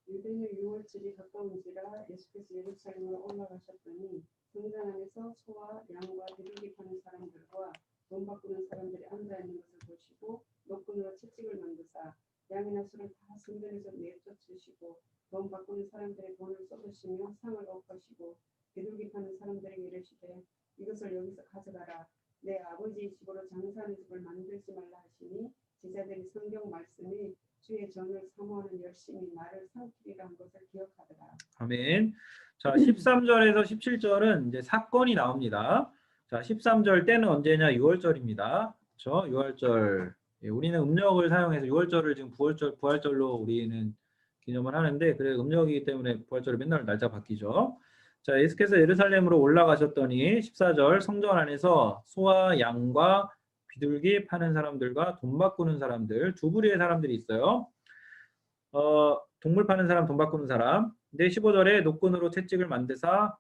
유대인의 6월절이 가까운지라 예수께서 예루살렘으로 올라가셨더니 성전 안에서 소와 양과 비둘기 파는 사람들과 돈 바꾸는 사람들이 앉아 있는 것을 보시고 노끈으로 채찍을 만드사 양이나 소를 다 성전에서 내쫓으시고 돈 바꾸는 사람들의 돈을 쏟으시며 상을 엎으시고 비둘기 파는 사람들에게 이르시되 이것을 여기서 가져가라. 내 아버지의 집으로 장사하는 집을 만들지 말라 하시니 제자들이 성경 말씀이 주의 전을 사모하는 열심히 나를 삼키리라 한 것을 기억하더라. 아멘. 자, 13절에서 17절은 이제 사건이 나옵니다. 자, 13절 때는 언제냐? 6월절입니다. 그렇죠? 6월절. 우리는 음력을 사용해서 6월절을 지금 부활절로 우리는 기념을 하는데 그래 음력이기 때문에 부활절이 맨날 날짜 바뀌죠. 자, 예수께서 예루살렘으로 올라가셨더니 14절 성전 안에서 소와 양과 비둘기 파는 사람들과 돈 바꾸는 사람들 두 부류의 사람들이 있어요. 동물 파는 사람, 돈 바꾸는 사람. 근데 15절에 노끈으로 채찍을 만드사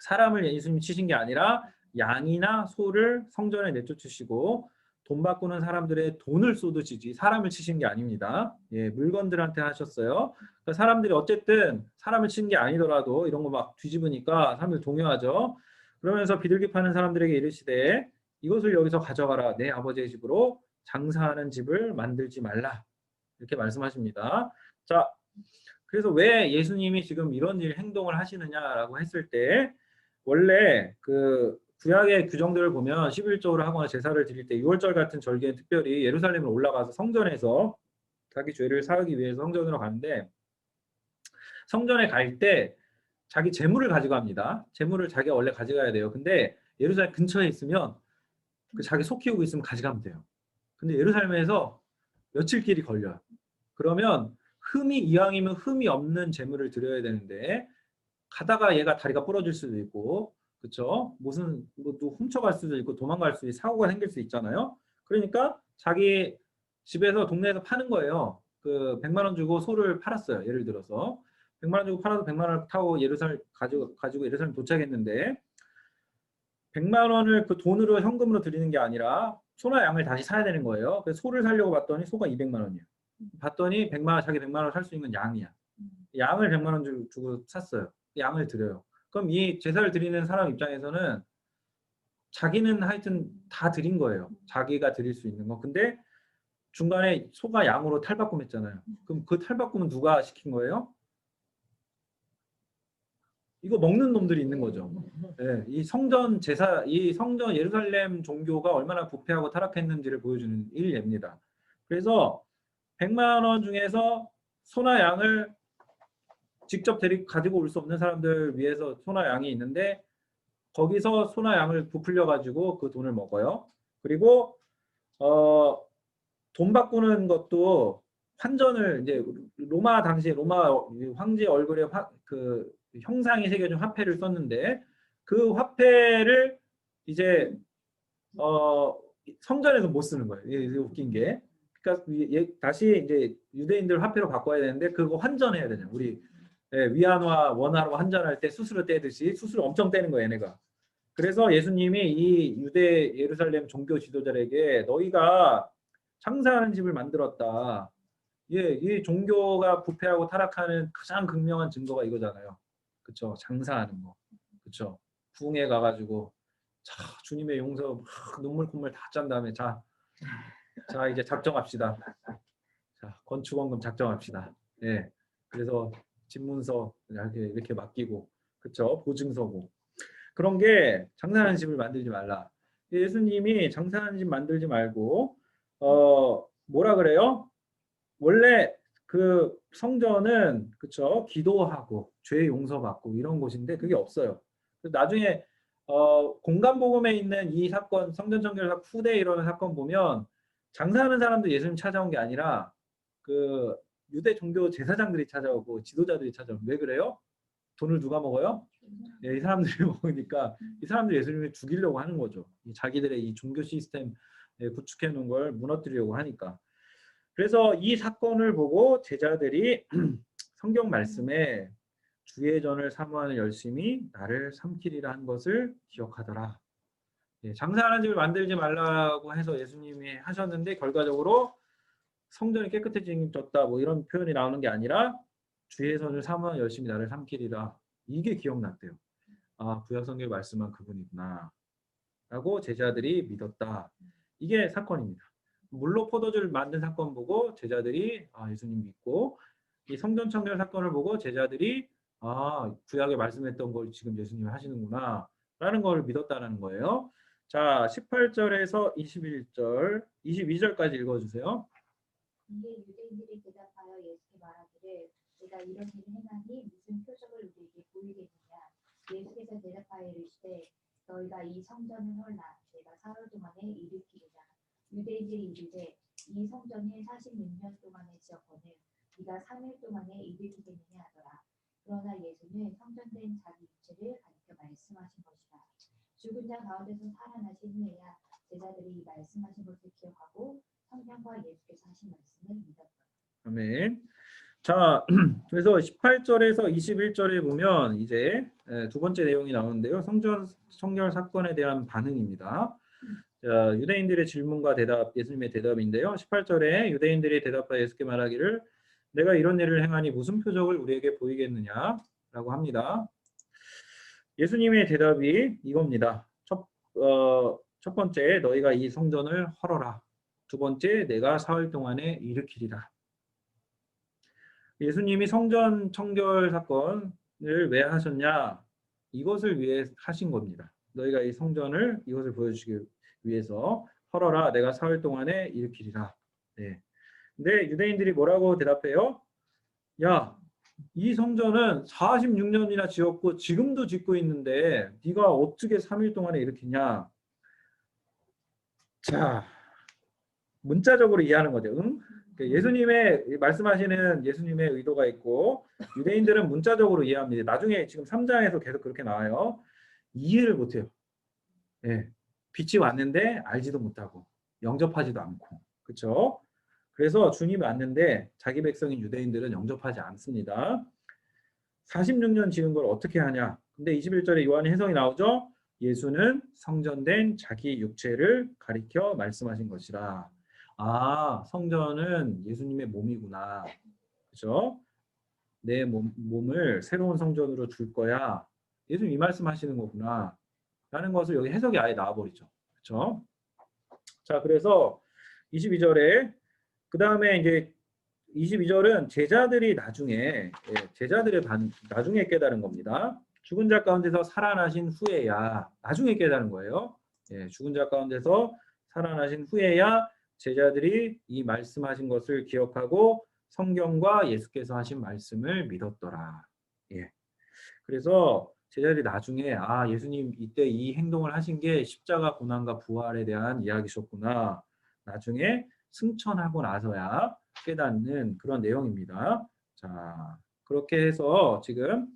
사람을 예수님이 치신 게 아니라 양이나 소를 성전에 내쫓으시고 돈 바꾸는 사람들의 돈을 쏟으시지 사람을 치신 게 아닙니다. 예, 물건들한테 하셨어요. 그러니까 사람들이 어쨌든 사람을 치는 게 아니더라도 이런 거 막 뒤집으니까 사람들 동요하죠. 그러면서 비둘기 파는 사람들에게 이르시되 이것을 여기서 가져가라. 내 아버지의 집으로 장사하는 집을 만들지 말라. 이렇게 말씀하십니다. 자, 그래서 왜 예수님이 지금 이런 행동을 하시느냐라고 했을 때 원래 그 구약의 규정들을 보면 11조를 하거나 제사를 드릴 때 6월절 같은 절기에 특별히 예루살렘을 올라가서 성전에서 자기 죄를 사하기 위해서 성전으로 가는데 성전에 갈 때 자기 재물을 가져갑니다. 재물을 자기가 원래 가져가야 돼요. 근데 예루살렘 근처에 있으면 그 자기 속 키우고 있으면 가져가면 돼요. 근데 예루살렘에서 며칠 길이 걸려요. 그러면 이왕이면 흠이 없는 재물을 드려야 되는데 가다가 얘가 다리가 부러질 수도 있고 그렇죠? 무슨 뭐또 훔쳐갈 수도 있고 도망갈 수도 있고 사고가 생길 수 있잖아요. 그러니까 자기 집에서 동네에서 파는 거예요. 그 100만 원 주고 소를 팔았어요. 예를 들어서 100만 원 주고 팔아서 100만 원을 타고 예루살렘 가지고 예루살렘 도착했는데 100만 원을 그 돈으로 현금으로 드리는 게 아니라 소나 양을 다시 사야 되는 거예요. 그래서 소를 사려고 봤더니 소가 200만 원이에요. 봤더니 100만 원 자기 100만 원 살 수 있는 양이야. 양을 100만 원 주고 샀어요. 양을 드려요. 그럼 이 제사를 드리는 사람 입장에서는 자기는 하여튼 다 드린 거예요. 자기가 드릴 수 있는 거. 근데 중간에 소가 양으로 탈바꿈했잖아요. 그럼 그 탈바꿈은 누가 시킨 거예요? 이거 먹는 놈들이 있는 거죠. 네, 이 성전 제사, 이 성전 예루살렘 종교가 얼마나 부패하고 타락했는지를 보여주는 일례입니다. 그래서 100만 원 중에서 소나 양을 직접 가지고 올 수 없는 사람들 위해서 소나 양이 있는데 거기서 소나 양을 부풀려 가지고 그 돈을 먹어요. 그리고 돈 바꾸는 것도 환전을 이제 로마 당시에 로마 황제 얼굴에 그 형상이 새겨진 화폐를 썼는데 그 화폐를 이제 성전에서 못 쓰는 거예요. 이게 웃긴 게. 그러니까 다시 이제 유대인들 화폐로 바꿔야 되는데 그거 환전해야 되잖아요. 우리 위안화 원화로 환전할 때 수수료 떼듯이 수수료 엄청 떼는 거예요, 얘네가. 그래서 예수님이 이 유대 예루살렘 종교 지도자에게 너희가 장사하는 집을 만들었다. 예, 이 종교가 부패하고 타락하는 가장 극명한 증거가 이거잖아요. 그쵸? 장사하는 거. 그쵸? 부흥회 가가지고 자, 주님의 용서 막 눈물 콧물 다 짠 다음에 자 이제 작정합시다. 자, 건축원금 작정합시다. 예. 그래서 집문서 이렇게 맡기고, 그쵸? 보증서고. 그런 게 장사하는 집을 만들지 말라. 예수님이 장사하는 집 만들지 말고, 뭐라 그래요? 원래 그 성전은, 그쵸? 기도하고, 죄 용서받고 이런 곳인데 그게 없어요. 나중에, 공간복음에 있는 이 사건, 성전청결 후대에 일어난 사건 보면 장사하는 사람도 예수님 찾아온 게 아니라 그 유대 종교 제사장들이 찾아오고 지도자들이 찾아오고. 왜 그래요? 돈을 누가 먹어요? 예, 이 사람들이 먹으니까 이 사람들이 예수님을 죽이려고 하는 거죠. 자기들의 이 종교 시스템 구축해 놓은 걸 무너뜨리려고 하니까. 그래서 이 사건을 보고 제자들이 성경 말씀에 주의 전을 사모하는 열심히 나를 삼키리라 한 것을 기억하더라. 예, 장사하는 집을 만들지 말라고 해서 예수님이 하셨는데 결과적으로 성전이 깨끗해졌다 뭐 이런 표현이 나오는 게 아니라 주의 전을 사모하는 열심히 나를 삼키리라. 이게 기억났대요. 아, 구약 성경에 말씀한 그분이구나 라고 제자들이 믿었다. 이게 사건입니다. 물로 포도주를 만든 사건 보고 제자들이 예수님 믿고, 이 성전 청결 사건을 보고 제자들이 구약에 말씀했던 걸 지금 예수님이 하시는구나 라는 걸 믿었다는 거예요. 자, 18절에서 21절, 22절까지 읽어주세요. 이에 유대인들이 대답하여 예수께 말하기를 내가 이런 일을 행하니 무슨 표적을 우리에게 보이겠느냐. 예수께서 대답하여 이르시되 너희가 이 성전을 헐라 내가 사흘 동안에 일으키리라. 유대인들이 이르되 이 성전을 46년 동안에 지었거늘 네가 3일 동안에 일으키겠느냐 하더라. 그러나 예수는 성전된 자기 육체를 가리켜 말씀하신 것이라. 죽은 자 가운데서 살아나신 후에야 제자들이 이 말씀하신 것을 기억하고 성령과 예수께서 하신 말씀을 믿었다. 아멘. 자, 그래서 18절에서 21절에 보면 이제 두 번째 내용이 나오는데요. 성전 청결 사건에 대한 반응입니다. 자, 유대인들의 질문과 대답, 예수님의 대답인데요. 18절에 유대인들이 대답하여 예수께 말하기를 내가 이런 일을 행하니 무슨 표적을 우리에게 보이겠느냐라고 합니다. 예수님의 대답이 이겁니다. 첫 번째, 너희가 이 성전을 헐어라. 두 번째, 내가 사흘 동안에 일으키리라. 예수님이 성전 청결 사건을 왜 하셨냐? 이것을 위해 하신 겁니다. 너희가 이 성전을 이것을 보여주기 위해서 헐어라. 내가 사흘 동안에 일으키리라. 네. 근데 유대인들이 뭐라고 대답해요? 야, 이 성전은 46년이나 지었고 지금도 짓고 있는데 네가 어떻게 3일 동안에 일으키냐? 자, 문자적으로 이해하는 거죠. 응? 예수님의 말씀하시는 예수님의 의도가 있고 유대인들은 문자적으로 이해합니다. 나중에 지금 3장에서 계속 그렇게 나와요. 이해를 못해요. 예, 빛이 왔는데 알지도 못하고 영접하지도 않고, 그렇죠? 그래서 주님이 왔는데 자기 백성인 유대인들은 영접하지 않습니다. 46년 지은 걸 어떻게 하냐? 근데 21절에 요한의 해석이 나오죠. 예수는 성전된 자기 육체를 가리켜 말씀하신 것이라. 아, 성전은 예수님의 몸이구나. 그죠? 내 몸을 새로운 성전으로 줄 거야. 예수님 이 말씀하시는 거구나. 라는 것을 여기 해석이 아예 나와버리죠. 그렇죠? 자, 그래서 22절에 그 다음에 이제 22절은 제자들이 나중에 나중에 깨달은 겁니다. 죽은 자 가운데서 살아나신 후에야 나중에 깨달은 거예요. 예, 죽은 자 가운데서 살아나신 후에야 제자들이 이 말씀하신 것을 기억하고 성경과 예수께서 하신 말씀을 믿었더라. 예. 그래서 제자들이 나중에 예수님 이때 이 행동을 하신 게 십자가 고난과 부활에 대한 이야기셨구나. 나중에 승천하고 나서야 깨닫는 그런 내용입니다. 자, 그렇게 해서 지금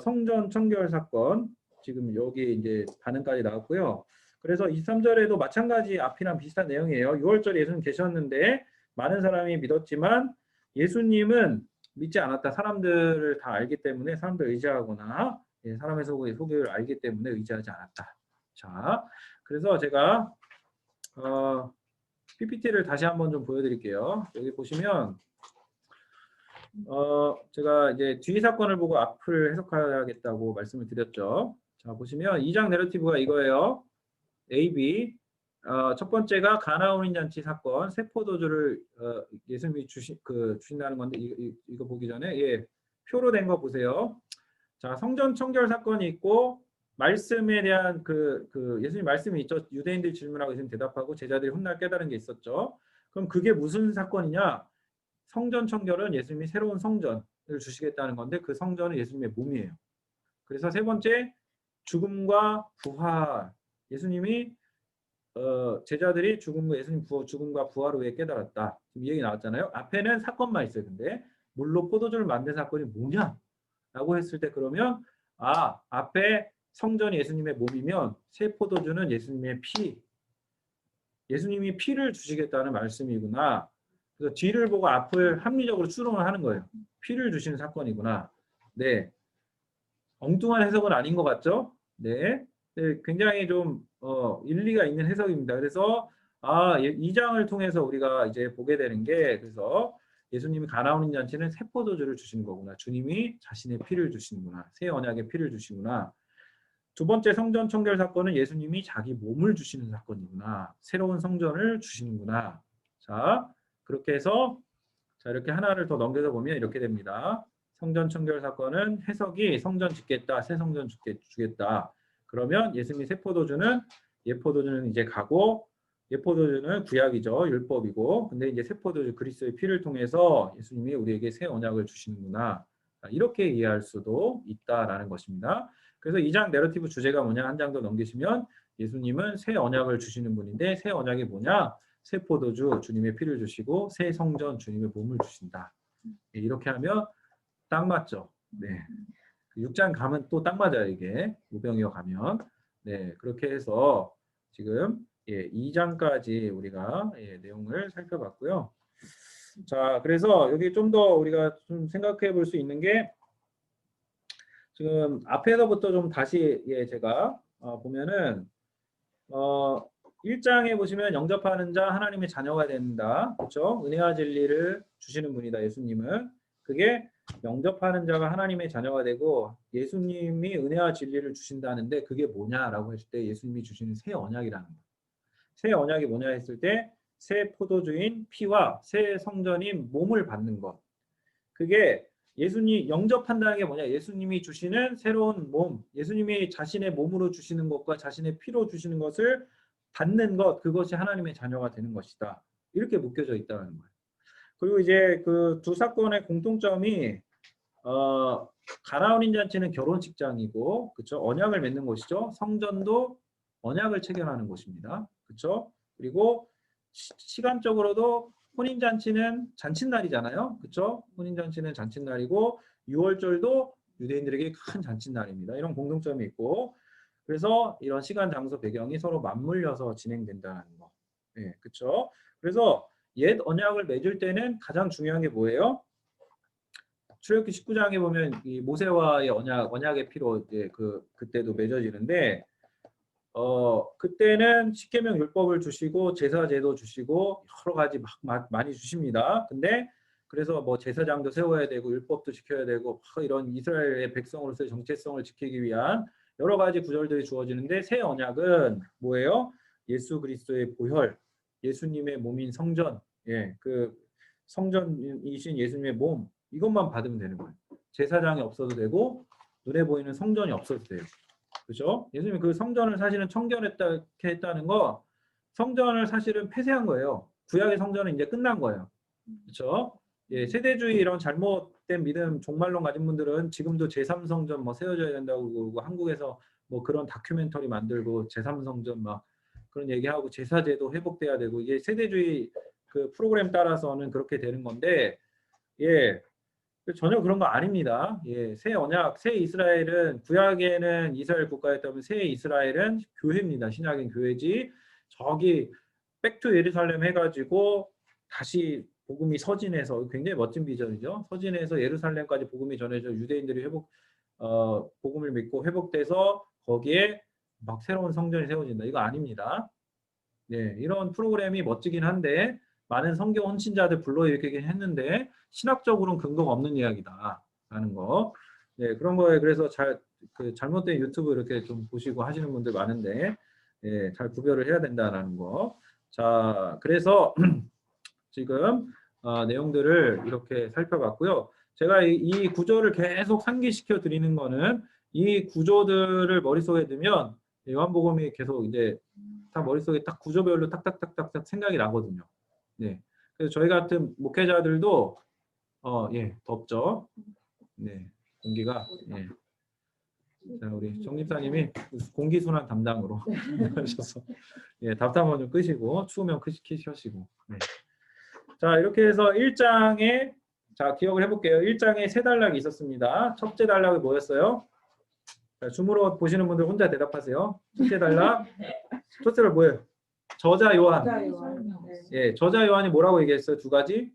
성전 청결 사건 지금 여기 이제 반응까지 나왔고요. 그래서 23절에도 마찬가지 앞이랑 비슷한 내용이에요. 6월절에 예수님 계셨는데 많은 사람이 믿었지만 예수님은 믿지 않았다. 사람들을 다 알기 때문에 사람들 의지하거나 사람의 소개를 알기 때문에 의지하지 않았다. 자, 그래서 제가 PPT를 다시 한번 좀 보여드릴게요. 여기 보시면 제가 이제 뒤 사건을 보고 앞을 해석하겠다고 말씀을 드렸죠. 자, 보시면 2장 내러티브가 이거예요. A, B. 첫 번째가 가나 혼인 잔치 사건, 세포도주를 예수님이 주신다는 건데 이거 보기 전에 예, 표로 된 거 보세요. 자, 성전 청결 사건이 있고 말씀에 대한 그 예수님 말씀이 있죠. 유대인들이 질문하고 예수님 대답하고 제자들이 훗날 깨달은 게 있었죠. 그럼 그게 무슨 사건이냐? 성전 청결은 예수님이 새로운 성전을 주시겠다는 건데 그 성전은 예수님의 몸이에요. 그래서 세 번째 죽음과 부활. 예수님이 제자들이 죽음과 부활 후에 깨달았다. 지금 이 얘기 나왔잖아요. 앞에는 사건만 있어요. 근데 물로 포도주를 만든 사건이 뭐냐라고 했을 때 그러면 앞에 성전이 예수님의 몸이면 새 포도주는 예수님의 피. 예수님이 피를 주시겠다는 말씀이구나. 그래서 뒤를 보고 앞을 합리적으로 추론을 하는 거예요. 피를 주시는 사건이구나. 네. 엉뚱한 해석은 아닌 것 같죠? 네. 네, 굉장히 좀 일리가 있는 해석입니다. 그래서 2장을 통해서 우리가 이제 보게 되는 게 그래서 예수님이 가나 혼인 잔치는 새 포도주를 주시는 거구나. 주님이 자신의 피를 주시는구나. 새 언약의 피를 주시구나. 두 번째 성전 청결 사건은 예수님이 자기 몸을 주시는 사건이구나. 새로운 성전을 주시는구나. 자, 그렇게 해서 자 이렇게 하나를 더 넘겨서 보면 이렇게 됩니다. 성전 청결 사건은 해석이 성전 짓겠다, 새 성전 주겠다. 그러면 예수님이 새 포도주는 옛 포도주는 이제 가고 옛 포도주는 구약이죠, 율법이고, 근데 이제 새 포도주 그리스도의 피를 통해서 예수님이 우리에게 새 언약을 주시는구나. 이렇게 이해할 수도 있다라는 것입니다. 그래서 2장 내러티브 주제가 뭐냐 한 장 더 넘기시면 예수님은 새 언약을 주시는 분인데 새 언약이 뭐냐? 새 포도주 주님의 피를 주시고 새 성전 주님의 몸을 주신다. 이렇게 하면 딱 맞죠. 네. 6장 가면 또 딱 맞아요. 이게 우병이어 가면. 네, 그렇게 해서 지금 2장까지 우리가 내용을 살펴봤고요. 자, 그래서 여기 좀 더 우리가 좀 생각해 볼 수 있는 게 지금 앞에서부터 좀 다시 제가 보면은 1장에 보시면 영접하는 자 하나님의 자녀가 된다. 그렇죠? 은혜와 진리를 주시는 분이다. 예수님은. 그게 영접하는 자가 하나님의 자녀가 되고 예수님이 은혜와 진리를 주신다는데 그게 뭐냐라고 했을 때 예수님이 주시는 새 언약이라는 거예요. 새 언약이 뭐냐 했을 때 새 포도주인 피와 새 성전인 몸을 받는 것. 그게 예수님 영접한다는 게 뭐냐? 예수님이 주시는 새로운 몸, 예수님이 자신의 몸으로 주시는 것과 자신의 피로 주시는 것을 받는 것, 그것이 하나님의 자녀가 되는 것이다. 이렇게 묶여져 있다는 거예요. 그리고 이제 그 두 사건의 공통점이 가나 혼인 잔치는 결혼식장이고, 그렇죠? 언약을 맺는 곳이죠. 성전도 언약을 체결하는 곳입니다. 그렇죠? 그리고 시간적으로도 혼인잔치는 잔칫날이잖아요. 그렇죠? 혼인잔치는 잔칫날이고 6월절도 유대인들에게 큰 잔칫날입니다. 이런 공통점이 있고 그래서 이런 시간, 장소, 배경이 서로 맞물려서 진행된다는 거. 네, 그렇죠? 그래서 옛 언약을 맺을 때는 가장 중요한 게 뭐예요? 출애굽기 19장에 보면 이 모세와의 언약의 피로 이제 그때도 맺어지는데 그때는 십계명 율법을 주시고 제사제도 주시고 여러 가지 많이 주십니다. 근데 그래서 뭐 제사장도 세워야 되고 율법도 지켜야 되고 이런 이스라엘의 백성으로서의 정체성을 지키기 위한 여러 가지 구절들이 주어지는데 새 언약은 뭐예요? 예수 그리스도의 보혈, 예수님의 몸인 성전, 그 성전이신 예수님의 몸 이것만 받으면 되는 거예요. 제사장이 없어도 되고 눈에 보이는 성전이 없어도 돼요. 그렇죠? 예수님이 그 성전을 사실은 했다는 거, 성전을 사실은 폐쇄한 거예요. 구약의 성전은 이제 끝난 거예요. 그렇죠? 세대주의 이런 잘못된 믿음 종말론 가진 분들은 지금도 제3성전 뭐 세워져야 된다고 그러고 한국에서 뭐 그런 다큐멘터리 만들고 제3성전 막 그런 얘기하고 제사제도 회복돼야 되고 이게 세대주의 그 프로그램 따라서는 그렇게 되는 건데 전혀 그런 거 아닙니다. 새 언약, 새 이스라엘은 구약에는 이스라엘 국가였다면 새 이스라엘은 교회입니다. 신약인 교회지. 저기 백투 예루살렘 해가지고 다시 복음이 서진해서 굉장히 멋진 비전이죠. 서진해서 예루살렘까지 복음이 전해져 유대인들이 복음을 믿고 회복돼서 거기에 막 새로운 성전이 세워진다. 이거 아닙니다. 네, 이런 프로그램이 멋지긴 한데 많은 성경 헌신자들 불러일으키긴 했는데 신학적으로는 근거가 없는 이야기다라는 거. 네, 그런 거에 그래서 잘못된 유튜브 이렇게 좀 보시고 하시는 분들 많은데 예, 잘 구별을 해야 된다라는 거. 자, 그래서 지금 내용들을 이렇게 살펴봤고요. 제가 이 구조를 계속 상기시켜 드리는 거는 이 구조들을 머릿속에 두면 요한복음이 계속 이제 다 머릿속에 딱 구조별로 탁탁탁탁 생각이 나거든요. 네. 그래서 저희 같은 목회자들도 예, 덥죠. 네. 공기가 예. 자, 우리 정립사님이 공기순환 담당으로 하셔서 예, 답답하면 좀 끄시고 추우면 켜시고. 네. 자, 이렇게 해서 1장에 자, 기억을 해볼게요. 1장에 세 단락이 있었습니다. 첫째 단락이 뭐였어요? 자, 줌으로 보시는 분들 혼자 대답하세요. 첫째 단락. 첫째로 뭐예요? 저자 요한. 예, 저자 요한이 뭐라고 얘기했어요? 두 가지.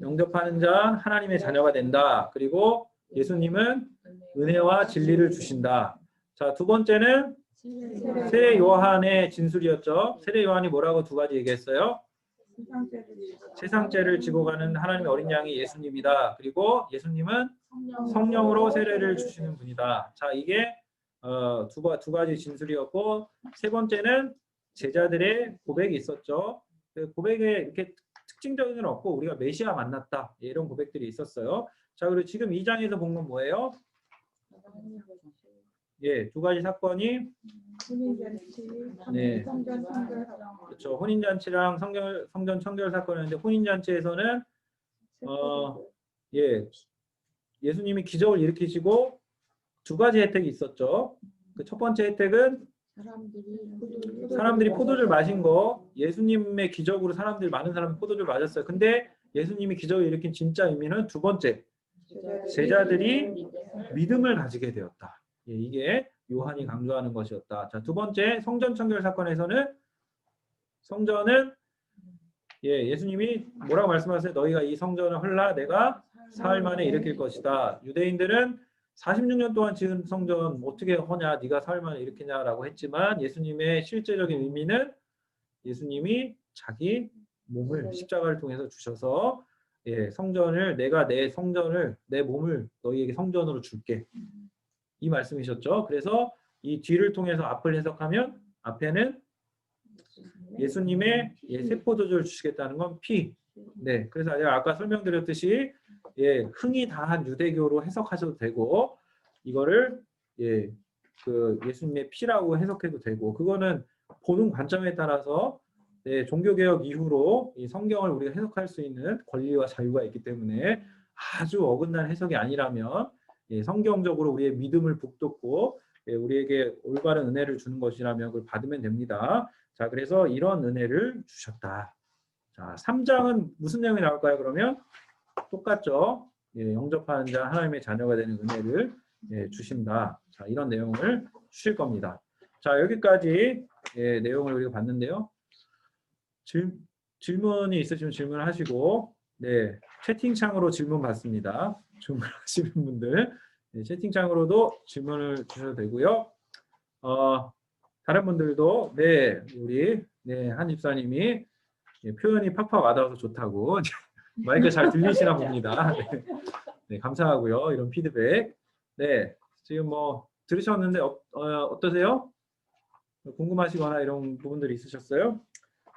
영접하는 자 하나님의 자녀가 된다. 그리고 예수님은 은혜와 진리를 주신다. 자, 두 번째는 세례 요한의 진술이었죠. 세례 요한이 뭐라고 두 가지 얘기했어요? 세상죄를 지고 가는 하나님의 어린 양이 예수님이다. 그리고 예수님은 성령으로 세례를 주시는 분이다. 자, 이게 두 가지 진술이었고, 세 번째는 제자들의 고백이 있었죠. 그 고백에 이렇게 특징적인 건 없고 우리가 메시아 만났다 이런 고백들이 있었어요. 자, 그리고 지금 2장에서 본 건 뭐예요? 예, 두 가지 사건이 네, 그렇죠. 혼인잔치랑 성전 청결 사건이었는데 혼인잔치에서는 예, 예수님이 기적을 일으키시고 두 가지 혜택이 있었죠. 그 첫 번째 혜택은 사람들이 포도주를 마신 거, 예수님의 기적으로 많은 사람이 포도주를 마셨어요. 근데 예수님이 기적을 일으킨 진짜 의미는 두 번째, 제자들이 믿음을 가지게 되었다. 예, 이게 요한이 강조하는 것이었다. 자, 두 번째, 성전 청결 사건에서는 성전은 예, 예수님이 뭐라고 말씀하세요? 너희가 이 성전을 헐라 내가 사흘 만에 일으킬 것이다. 유대인들은 46년 동안 지은 성전 어떻게 허냐, 네가 사흘 만에 일으키냐라고 했지만 예수님의 실제적인 의미는 예수님이 자기 몸을 십자가를 통해서 주셔서 예, 성전을 내가 내 몸을 너희에게 성전으로 줄게. 이 말씀이셨죠. 그래서 이 뒤를 통해서 앞을 해석하면 앞에는 예수님의 예, 세포도주를 주시겠다는 건 피. 네, 그래서 제가 아까 설명드렸듯이 예, 흥이 다한 유대교로 해석하셔도 되고 이거를 예, 그 예수님의 피라고 해석해도 되고 그거는 보는 관점에 따라서 네, 종교개혁 이후로 이 성경을 우리가 해석할 수 있는 권리와 자유가 있기 때문에 아주 어긋난 해석이 아니라면 예, 성경적으로 우리의 믿음을 북돋고 예, 우리에게 올바른 은혜를 주는 것이라면 그걸 받으면 됩니다. 자, 그래서 이런 은혜를 주셨다. 자, 3장은 무슨 내용이 나올까요? 그러면 똑같죠. 예, 영접하는 자 하나님의 자녀가 되는 은혜를 예, 주신다. 자, 이런 내용을 주실 겁니다. 자, 여기까지 예, 내용을 우리가 봤는데요. 질문이 있으시면 질문하시고 네, 채팅창으로 질문 받습니다. 질문하시는 분들 네, 채팅창으로도 질문을 주셔도 되고요. 다른 분들도 네, 우리 네, 한 집사님이 예, 표현이 팍팍 와닿아서 좋다고 마이크 잘 들리시나 봅니다. 네, 네, 감사하고요. 이런 피드백. 네, 지금 뭐 들으셨는데 어떠세요? 궁금하시거나 이런 부분들이 있으셨어요?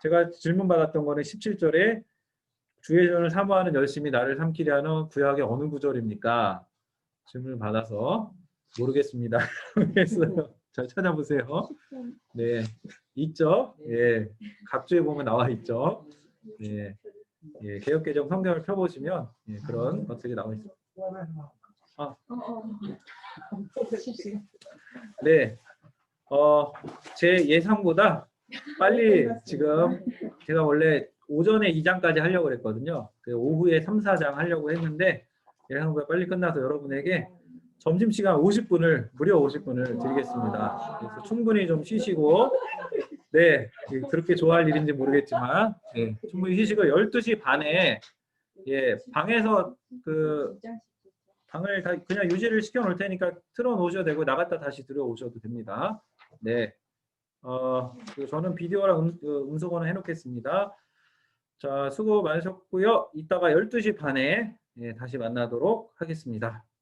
제가 질문 받았던 거는 17절에 주의 전을 사모하는 열심히 나를 삼키려 하는 구약의 어느 구절입니까? 질문을 받아서 모르겠습니다. 했어요. 잘 찾아보세요. 네, 있죠. 예, 각주에 보면 나와 있죠. 네, 예, 개역개정 성경을 펴보시면 예, 그런 것들이 나와 있습니다. 네, 제 예상보다 빨리 지금 제가 원래 오전에 2장까지 하려고 했거든요. 오후에 3, 4장 하려고 했는데 예상보다 빨리 끝나서 여러분에게 점심시간 50분을 무려 50분을 드리겠습니다. 그래서 충분히 좀 쉬시고 네, 그렇게 좋아할 일인지 모르겠지만 네, 충분히 쉬시고 12시 반에 예, 방에서 방을 다 그냥 유지를 시켜 놓을 테니까 틀어 놓으셔도 되고 나갔다 다시 들어오셔도 됩니다. 네. 저는 비디오랑 음소거는 해놓겠습니다. 자, 수고 많으셨고요. 이따가 12시 반에 다시 만나도록 하겠습니다.